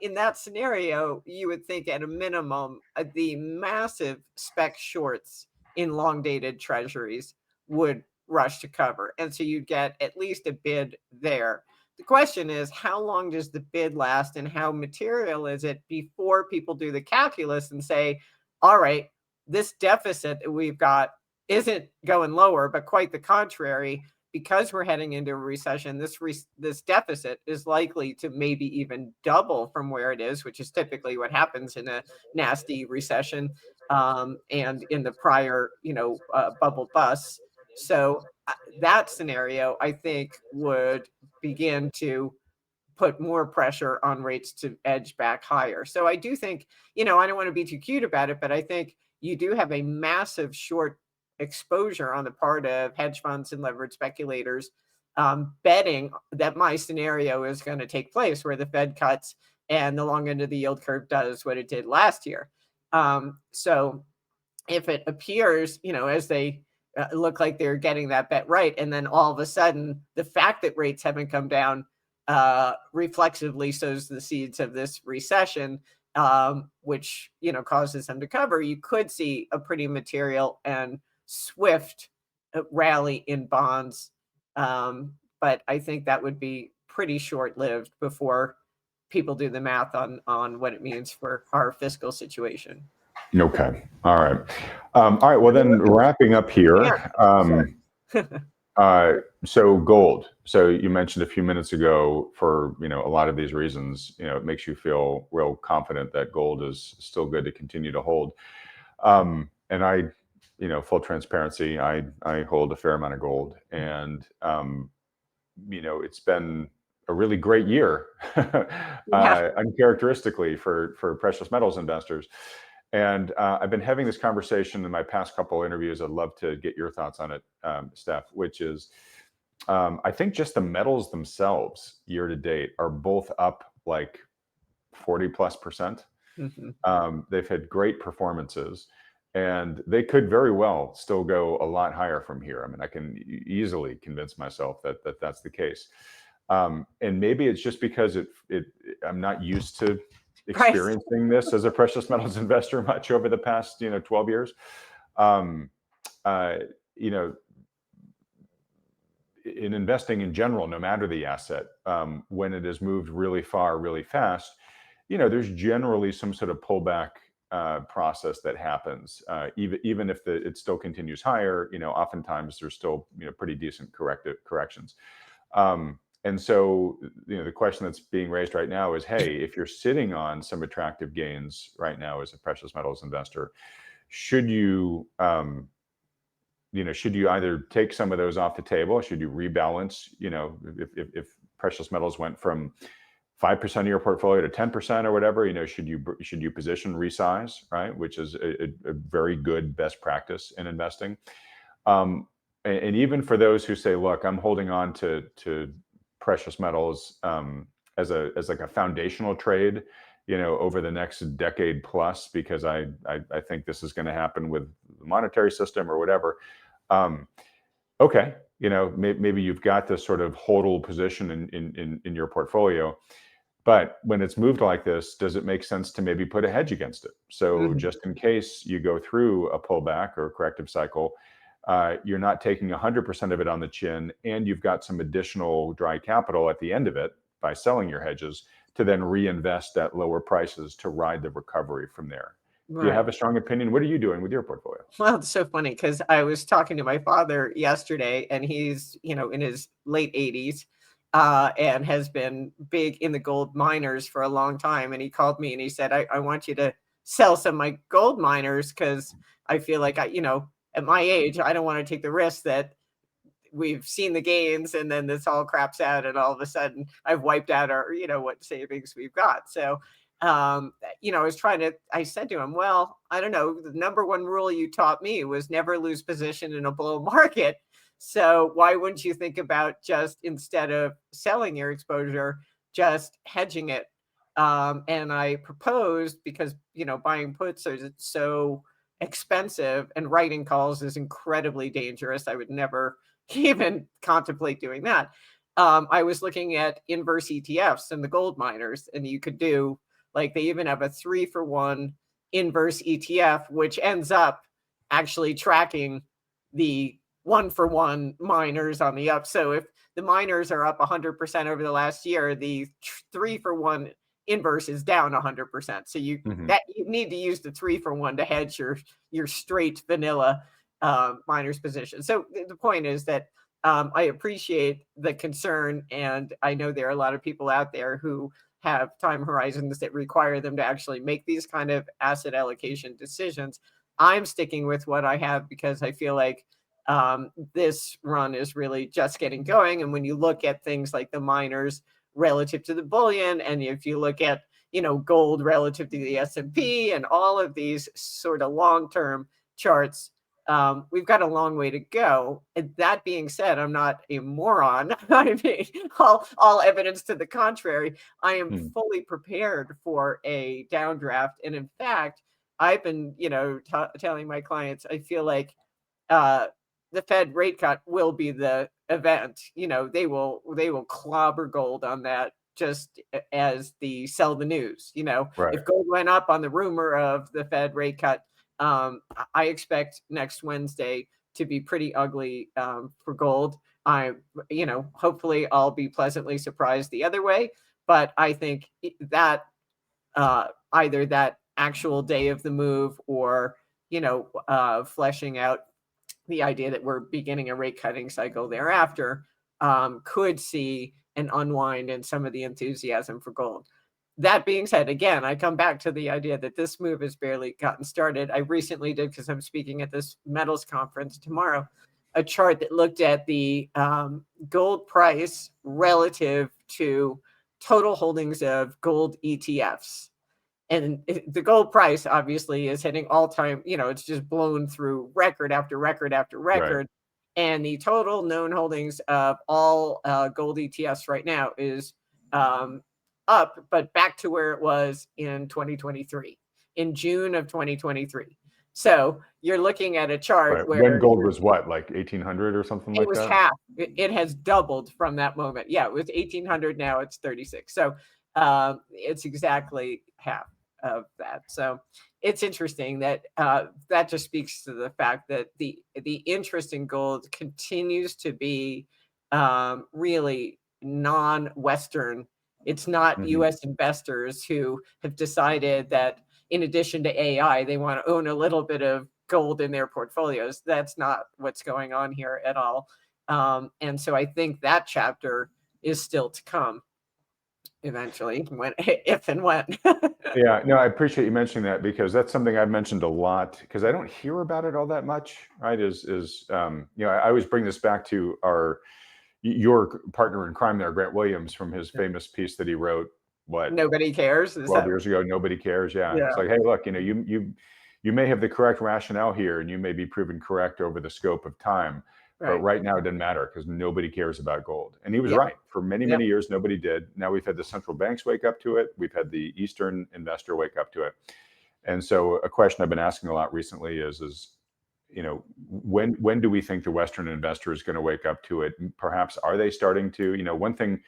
In that scenario, you would think at a minimum, the massive spec shorts in long dated treasuries would rush to cover. And so you'd get at least a bid there. The question is, how long does the bid last and how material is it before people do the calculus and say, all right, this deficit that we've got isn't going lower, but quite the contrary. Because we're heading into a recession, this deficit is likely to maybe even double from where it is, which is typically what happens in a nasty recession, and in the prior, bubble busts. So that scenario, I think, would begin to put more pressure on rates to edge back higher. So I do think, I don't want to be too cute about it, but I think you do have a massive short exposure on the part of hedge funds and leveraged speculators, betting that my scenario is going to take place, where the Fed cuts and the long end of the yield curve does what it did last year. So if it appears, as they look like they're getting that bet right, and then all of a sudden the fact that rates haven't come down reflexively sows the seeds of this recession, which causes them to cover, you could see a pretty material and swift rally in bonds. But I think that would be pretty short-lived before people do the math on what it means for our fiscal situation. Okay. All right. All right. Well, then wrapping up here. So gold. So you mentioned a few minutes ago, for a lot of these reasons, it makes you feel real confident that gold is still good to continue to hold. And I, full transparency, I hold a fair amount of gold, and it's been a really great year, uncharacteristically for precious metals investors. And I've been having this conversation in my past couple interviews. I'd love to get your thoughts on it, Steph, which is, I think just the metals themselves year to date are both up like 40+%. They've had great performances, and they could very well still go a lot higher from here. I mean, I can easily convince myself that that's the case. And maybe it's just because I'm not used to experiencing this as a precious metals investor much over the past 12 years. In investing in general, no matter the asset, when it has moved really far really fast, there's generally some sort of pullback process that happens, even if it still continues higher. Oftentimes there's still pretty decent corrections. And so the question that's being raised right now is, hey, if you're sitting on some attractive gains right now as a precious metals investor, should you should you either take some of those off the table? Should you rebalance? If precious metals went from 5% of your portfolio to 10% or whatever, should you position resize, right? Which is a very good best practice in investing. And even for those who say, look, I'm holding on to precious metals as like a foundational trade, over the next decade plus, because I think this is going to happen with the monetary system or whatever. Okay, maybe you've got this sort of hodl position in your portfolio. But when it's moved like this, does it make sense to maybe put a hedge against it? So just in case you go through a pullback or a corrective cycle, you're not taking 100% of it on the chin, and you've got some additional dry capital at the end of it by selling your hedges to then reinvest at lower prices to ride the recovery from there. Do you have a strong opinion? What are you doing with your portfolio? Well, it's so funny because I was talking to my father yesterday, and he's, in his late 80s. And has been big in the gold miners for a long time. And he called me and he said, I want you to sell some of my gold miners because I feel like at my age, I don't want to take the risk that we've seen the gains and then this all craps out and all of a sudden I've wiped out our, what savings we've got. So, I said to him, well, I don't know, the number one rule you taught me was never lose position in a bull market. So why wouldn't you think about just, instead of selling your exposure, just hedging it? And I proposed, because, buying puts are so expensive and writing calls is incredibly dangerous. I would never even contemplate doing that. I was looking at inverse ETFs and the gold miners, and you could do, like, they even have a 3-for-1 inverse ETF, which ends up actually tracking the 1-for-1 miners on the up. So if the miners are up 100% over the last year, the 3-for-1 inverse is down 100%. So you need to use the 3-for-1 to hedge your straight vanilla miners position. So the point is that I appreciate the concern, and I know there are a lot of people out there who have time horizons that require them to actually make these kind of asset allocation decisions. I'm sticking with what I have because I feel like this run is really just getting going. And when you look at things like the miners relative to the bullion, and if you look at, gold relative to the S&P and all of these sort of long-term charts, we've got a long way to go. And that being said, I'm not a moron. I mean, all evidence to the contrary. I am fully prepared for a downdraft. And in fact, I've been, telling my clients, I feel like the Fed rate cut will be the event. They will clobber gold on that, just as the sell the news. Right. If gold went up on the rumor of the Fed rate cut, I expect next Wednesday to be pretty ugly for gold. Hopefully I'll be pleasantly surprised the other way. But I think that either that actual day of the move or, fleshing out the idea that we're beginning a rate cutting cycle thereafter could see an unwind in some of the enthusiasm for gold. That being said, again, I come back to the idea that this move has barely gotten started. I recently did, because I'm speaking at this metals conference tomorrow, a chart that looked at the gold price relative to total holdings of gold ETFs. And the gold price obviously is hitting all-time, it's just blown through record after record after record. Right. And the total known holdings of all gold ETFs right now is up, but back to where it was in 2023, in June of 2023. So you're looking at a chart where when gold was what, like 1800 or something like that? It was half. It has doubled from that moment. Yeah, it was 1800. Now it's 36. So it's exactly half of that. So it's interesting that that just speaks to the fact that the interest in gold continues to be really non-Western. It's not U.S. investors who have decided that in addition to AI, they want to own a little bit of gold in their portfolios. That's not what's going on here at all. And so I think that chapter is still to come eventually, if and when. Yeah, no, I appreciate you mentioning that, because that's something I've mentioned a lot, because I don't hear about it all that much, right? I always bring this back to your partner in crime there, Grant Williams, from his famous piece that he wrote, Nobody cares. 12 years ago, Nobody Cares. Yeah. Yeah. It's like, hey, look, you may have the correct rationale here, and you may be proven correct over the scope of time. But right now it doesn't matter, because nobody cares about gold. And he was right. For many, many years, nobody did. Now we've had the central banks wake up to it. We've had the Eastern investor wake up to it. And so a question I've been asking a lot recently is when do we think the Western investor is going to wake up to it? Perhaps are they starting to? One thing,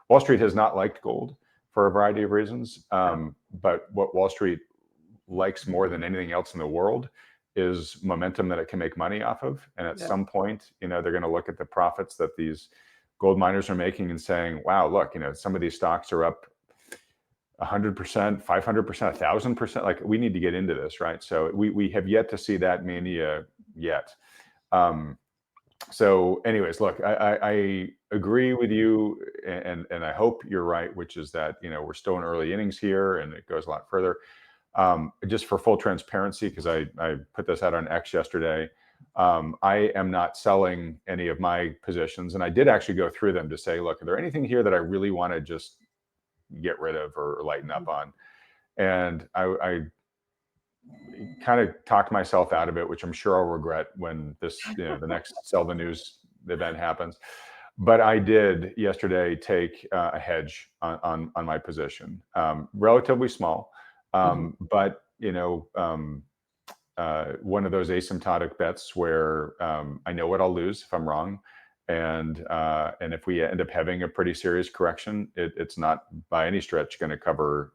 Wall Street has not liked gold for a variety of reasons. But what Wall Street likes more than anything else in the world is momentum that it can make money off of. And at some point, they're going to look at the profits that these gold miners are making and saying, wow, look, some of these stocks are up 100%, 500%, 1,000%. Like, we need to get into this, right? So we have yet to see that mania yet. So anyways, look, I agree with you, and I hope you're right, which is that, we're still in early innings here, and it goes a lot further. Just for full transparency, because I put this out on X yesterday, I am not selling any of my positions. And I did actually go through them to say, look, are there anything here that I really want to just get rid of or lighten up on? And I kind of talked myself out of it, which I'm sure I'll regret when this, the next Sell the News event happens. But I did yesterday take a hedge on my position, relatively small. But one of those asymptotic bets where I know what I'll lose if I'm wrong, and if we end up having a pretty serious correction, it's not by any stretch going to cover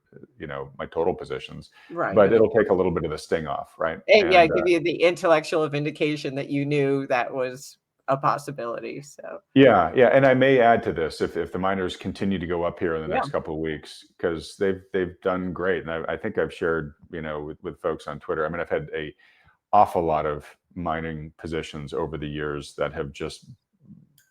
my total positions, but it'll take a little bit of the sting off, right? And give you the intellectual vindication that you knew that was a possibility. So yeah, and I may add to this if the miners continue to go up here in the next couple of weeks, because they've done great, and I think I've shared with folks on Twitter. I mean, I've had a awful lot of mining positions over the years that have just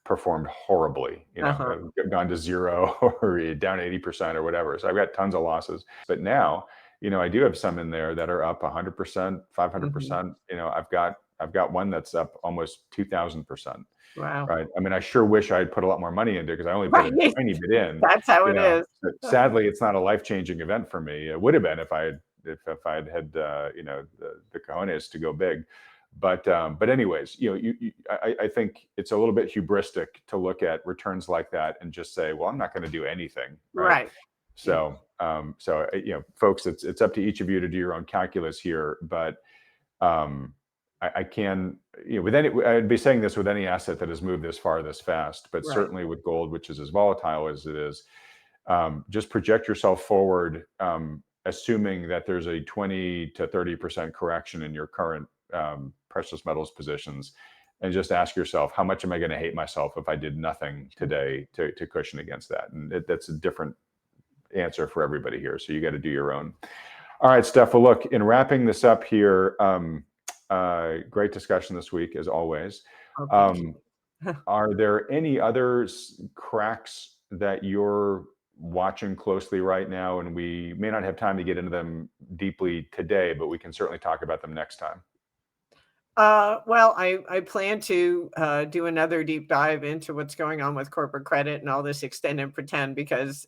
performed horribly, gone to zero or down 80% or whatever. So I've got tons of losses. But now, I do have some in there that are up 100%, 500%. I've got one that's up almost 2,000%. Wow. Right. I mean, I sure wish I'd put a lot more money into it, because I only put a tiny bit in. That's how it is. But sadly, it's not a life-changing event for me. It would have been if I'd had the cojones to go big. But anyways, I think it's a little bit hubristic to look at returns like that and just say, well, I'm not going to do anything. Right. So folks, it's up to each of you to do your own calculus here. But I can, I'd be saying this with any asset that has moved this far, this fast, but certainly with gold, which is as volatile as it is, just project yourself forward, assuming that there's a 20 to 30% correction in your current precious metals positions, and just ask yourself, how much am I going to hate myself if I did nothing today to cushion against that? And that's a different answer for everybody here. So you got to do your own. All right, Steph. Well, look, in wrapping this up here, great discussion this week, as always. Are there any other cracks that you're watching closely right now? And we may not have time to get into them deeply today, but we can certainly talk about them next time. Well, I plan to do another deep dive into what's going on with corporate credit and all this extend and pretend, because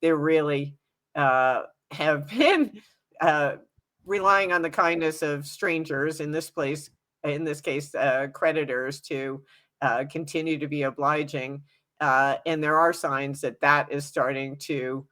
they really have been relying on the kindness of strangers, in this case, creditors, to continue to be obliging. And there are signs that is starting to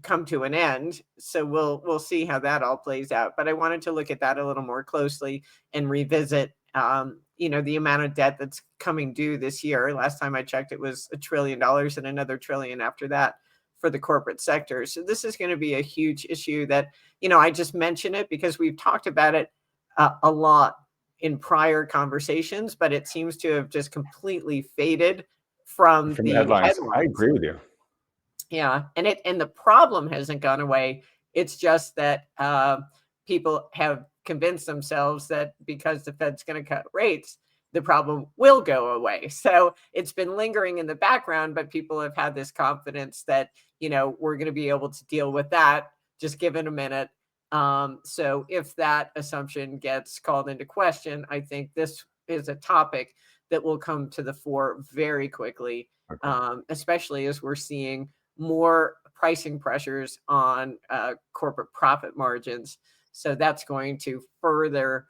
come to an end. So we'll see how that all plays out. But I wanted to look at that a little more closely and revisit, the amount of debt that's coming due this year. Last time I checked, it was $1 trillion and another trillion after that for the corporate sector. So this is going to be a huge issue that, I just mention it because we've talked about it a lot in prior conversations, but it seems to have just completely faded from the headlines. I agree with you. Yeah, and the problem hasn't gone away. It's just that people have convinced themselves that because the Fed's going to cut rates, the problem will go away. So it's been lingering in the background, but people have had this confidence that, we're going to be able to deal with that. Just give it a minute. So if that assumption gets called into question, I think this is a topic that will come to the fore very quickly, especially as we're seeing more pricing pressures on corporate profit margins. So that's going to further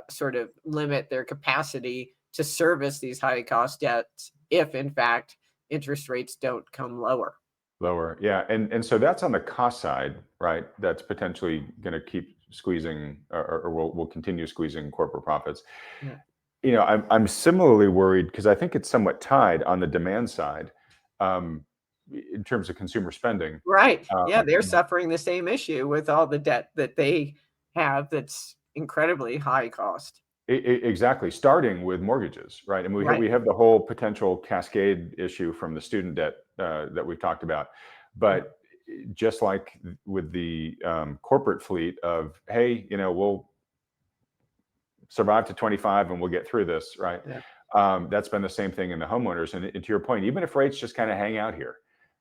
sort of limit their capacity to service these high cost debts if, in fact, interest rates don't come lower. Lower, yeah, and so that's on the cost side, right? That's potentially going to keep squeezing, or will continue squeezing corporate profits. Yeah. I'm similarly worried because I think it's somewhat tied on the demand side, in terms of consumer spending. Right. Yeah, they're suffering the same issue with all the debt that they have that's incredibly high cost. Exactly, starting with mortgages, right? And Right. we have the whole potential cascade issue from the student debt that we've talked about. But just like with the corporate fleet of, hey, we'll survive to 25 and we'll get through this, right? Yeah. That's been the same thing in the homeowners. And to your point, even if rates just kind of hang out here,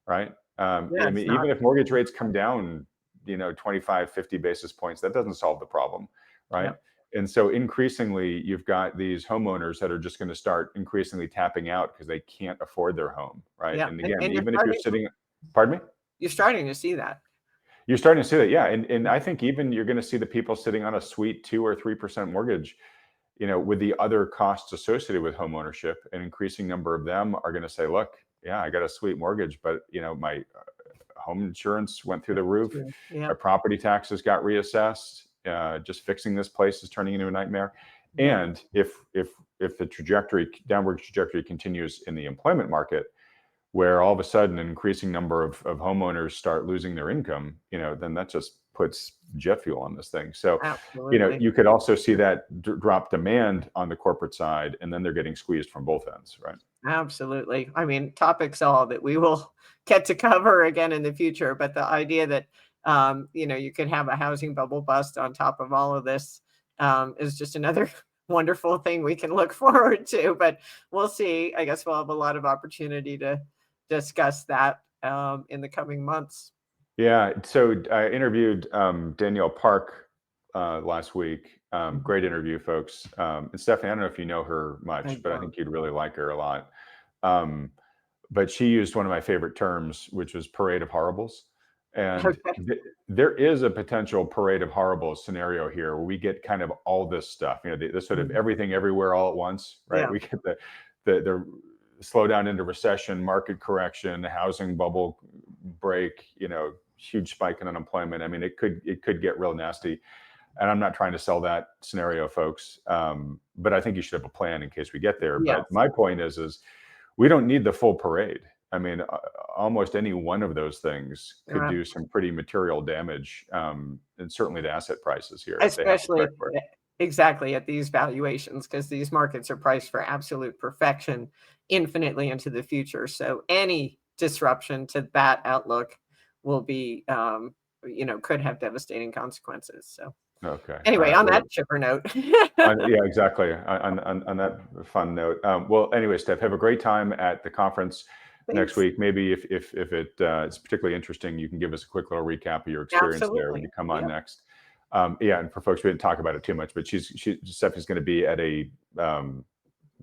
right? I mean, even if mortgage rates come down, 25, 50 basis points, that doesn't solve the problem, right? Yep. And so increasingly, you've got these homeowners that are just going to start increasingly tapping out because they can't afford their home, right? Yeah. And again, And even if you're sitting, pardon me? you're starting to see that. You're starting to see that, yeah. And I think even you're going to see the people sitting on a sweet 2 or 3% mortgage, with the other costs associated with home ownership. An increasing number of them are going to say, look, yeah, I got a sweet mortgage, but my home insurance went through the roof. Yeah. My property taxes got reassessed. Just fixing this place is turning into a nightmare. Yeah. And if the downward trajectory continues in the employment market, where all of a sudden an increasing number of homeowners start losing their income, then that just puts jet fuel on this thing. So, Absolutely. you could also see that drop demand on the corporate side, and then they're getting squeezed from both ends, right? Absolutely. I mean, topics all that we will get to cover again in the future, but the idea that you could have a housing bubble bust on top of all of this is just another wonderful thing we can look forward to. But we'll see. I guess we'll have a lot of opportunity to discuss that in the coming months. Yeah. So I interviewed Danielle Park last week. Great interview, folks. And Stephanie, I don't know if you know her much, but I think you'd really like her a lot. But she used one of my favorite terms, which was parade of horribles. And there is a potential parade of horribles scenario here where we get kind of all this stuff, the sort of everything everywhere all at once, right? Yeah. We get the slowdown into recession, market correction, housing bubble break, huge spike in unemployment. I mean, it could get real nasty. And I'm not trying to sell that scenario, folks. But I think you should have a plan in case we get there. Yes. But my point is we don't need the full parade. I mean, almost any one of those things could do some pretty material damage, and certainly to asset prices here. Especially exactly at these valuations, because these markets are priced for absolute perfection infinitely into the future. So any disruption to that outlook will be, could have devastating consequences. So okay. Anyway, on that chipper note. Yeah, exactly. On that fun note. Well, anyway, Steph, have a great time at the conference next week. Maybe if it's particularly interesting, you can give us a quick little recap of your experience there when you come on next. Yeah, and for folks, we didn't talk about it too much, but Stephanie's going to be at a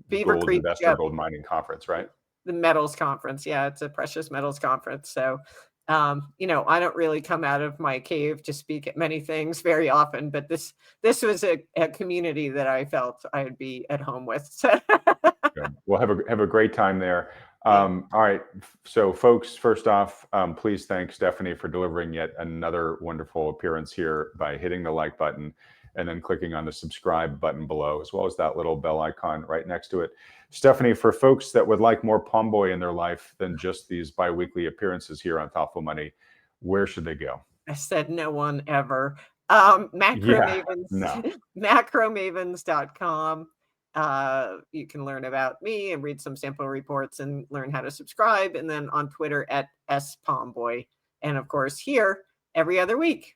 Beaver Creek gold mining conference, right? The metals conference. Yeah, it's a precious metals conference. So I don't really come out of my cave to speak at many things very often, but this was a community that I felt I'd be at home with. Good. Well, have a great time there. All right. So folks, first off, please thank Stephanie for delivering yet another wonderful appearance here by hitting the like button and then clicking on the subscribe button below, as well as that little bell icon right next to it. Stephanie, for folks that would like more Pomboy in their life than just these biweekly appearances here on Thoughtful Money, where should they go? I said no one ever. Macromavens.com. You can learn about me and read some sample reports and learn how to subscribe. And then on Twitter at @spomboy. And of course, here every other week.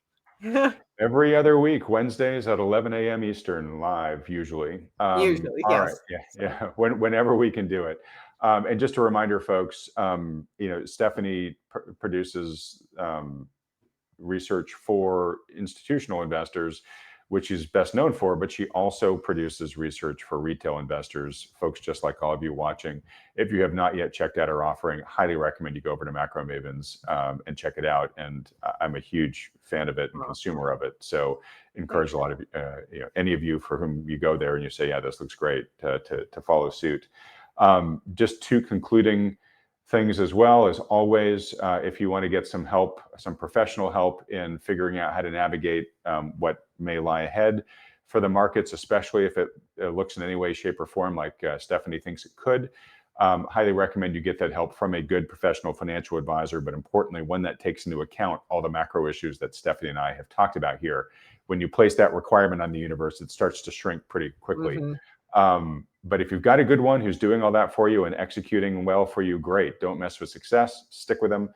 Every other week, Wednesdays at 11 a.m. Eastern, live usually. Usually, All right, yes. yeah, So, yeah, whenever we can do it. And just a reminder, folks, Stephanie produces research for institutional investors, which she's best known for, but she also produces research for retail investors, folks just like all of you watching. If you have not yet checked out her offering, highly recommend you go over to Macro Mavens and check it out. And I'm a huge fan of it and consumer of it. So encourage a lot of any of you for whom you go there and you say, yeah, this looks great, to follow suit. Just two concluding things as well. As always, if you want to get some help, some professional help in figuring out how to navigate what may lie ahead for the markets, especially if it looks in any way, shape, or form like Stephanie thinks it could, highly recommend you get that help from a good professional financial advisor, but importantly, one that takes into account all the macro issues that Stephanie and I have talked about here. When you place that requirement on the universe, it starts to shrink pretty quickly. But if you've got a good one who's doing all that for you and executing well for you, great. Don't mess with success, stick with them.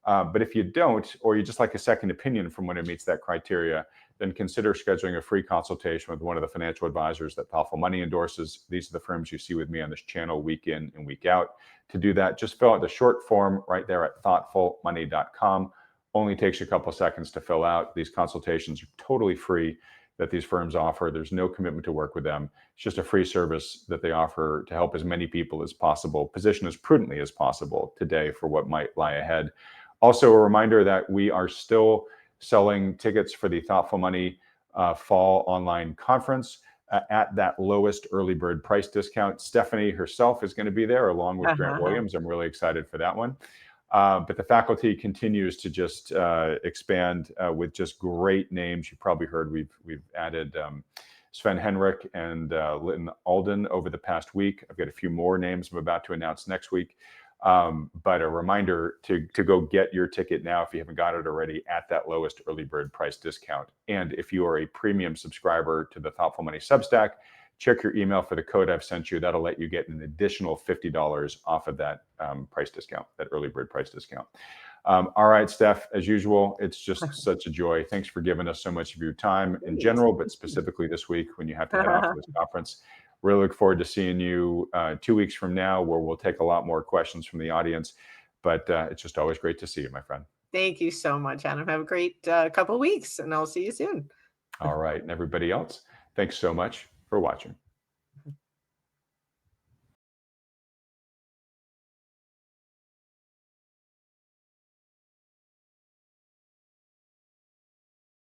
But if you don't, or you just like a second opinion from when it meets that criteria, then consider scheduling a free consultation with one of the financial advisors that Thoughtful Money endorses. These are the firms you see with me on this channel week in and week out. To do that, just fill out the short form right there at thoughtfulmoney.com. Only takes you a couple of seconds to fill out. These consultations are totally free that these firms offer. There's no commitment to work with them. It's just a free service that they offer to help as many people as possible position as prudently as possible today for what might lie ahead. Also, a reminder that we are still selling tickets for the Thoughtful Money Fall Online Conference at that lowest early bird price discount. Stephanie herself is going to be there along with Grant Williams. I'm really excited for that one. But the faculty continues to just expand with just great names. You probably heard we've added Sven Henrik and Lytton Alden over the past week. I've got a few more names I'm about to announce next week. But a reminder to go get your ticket now if you haven't got it already at that lowest early bird price discount. And if you are a premium subscriber to the Thoughtful Money Substack, check your email for the code I've sent you. That'll let you get an additional $50 off of that price discount, that early bird price discount. All right, Steph, as usual, it's just such a joy. Thanks for giving us so much of your time in general, but specifically this week when you have to head off to this conference. Really look forward to seeing you 2 weeks from now, where we'll take a lot more questions from the audience. But it's just always great to see you, my friend. Thank you so much, Adam. Have a great couple of weeks, and I'll see you soon. All right. And everybody else, thanks so much for watching.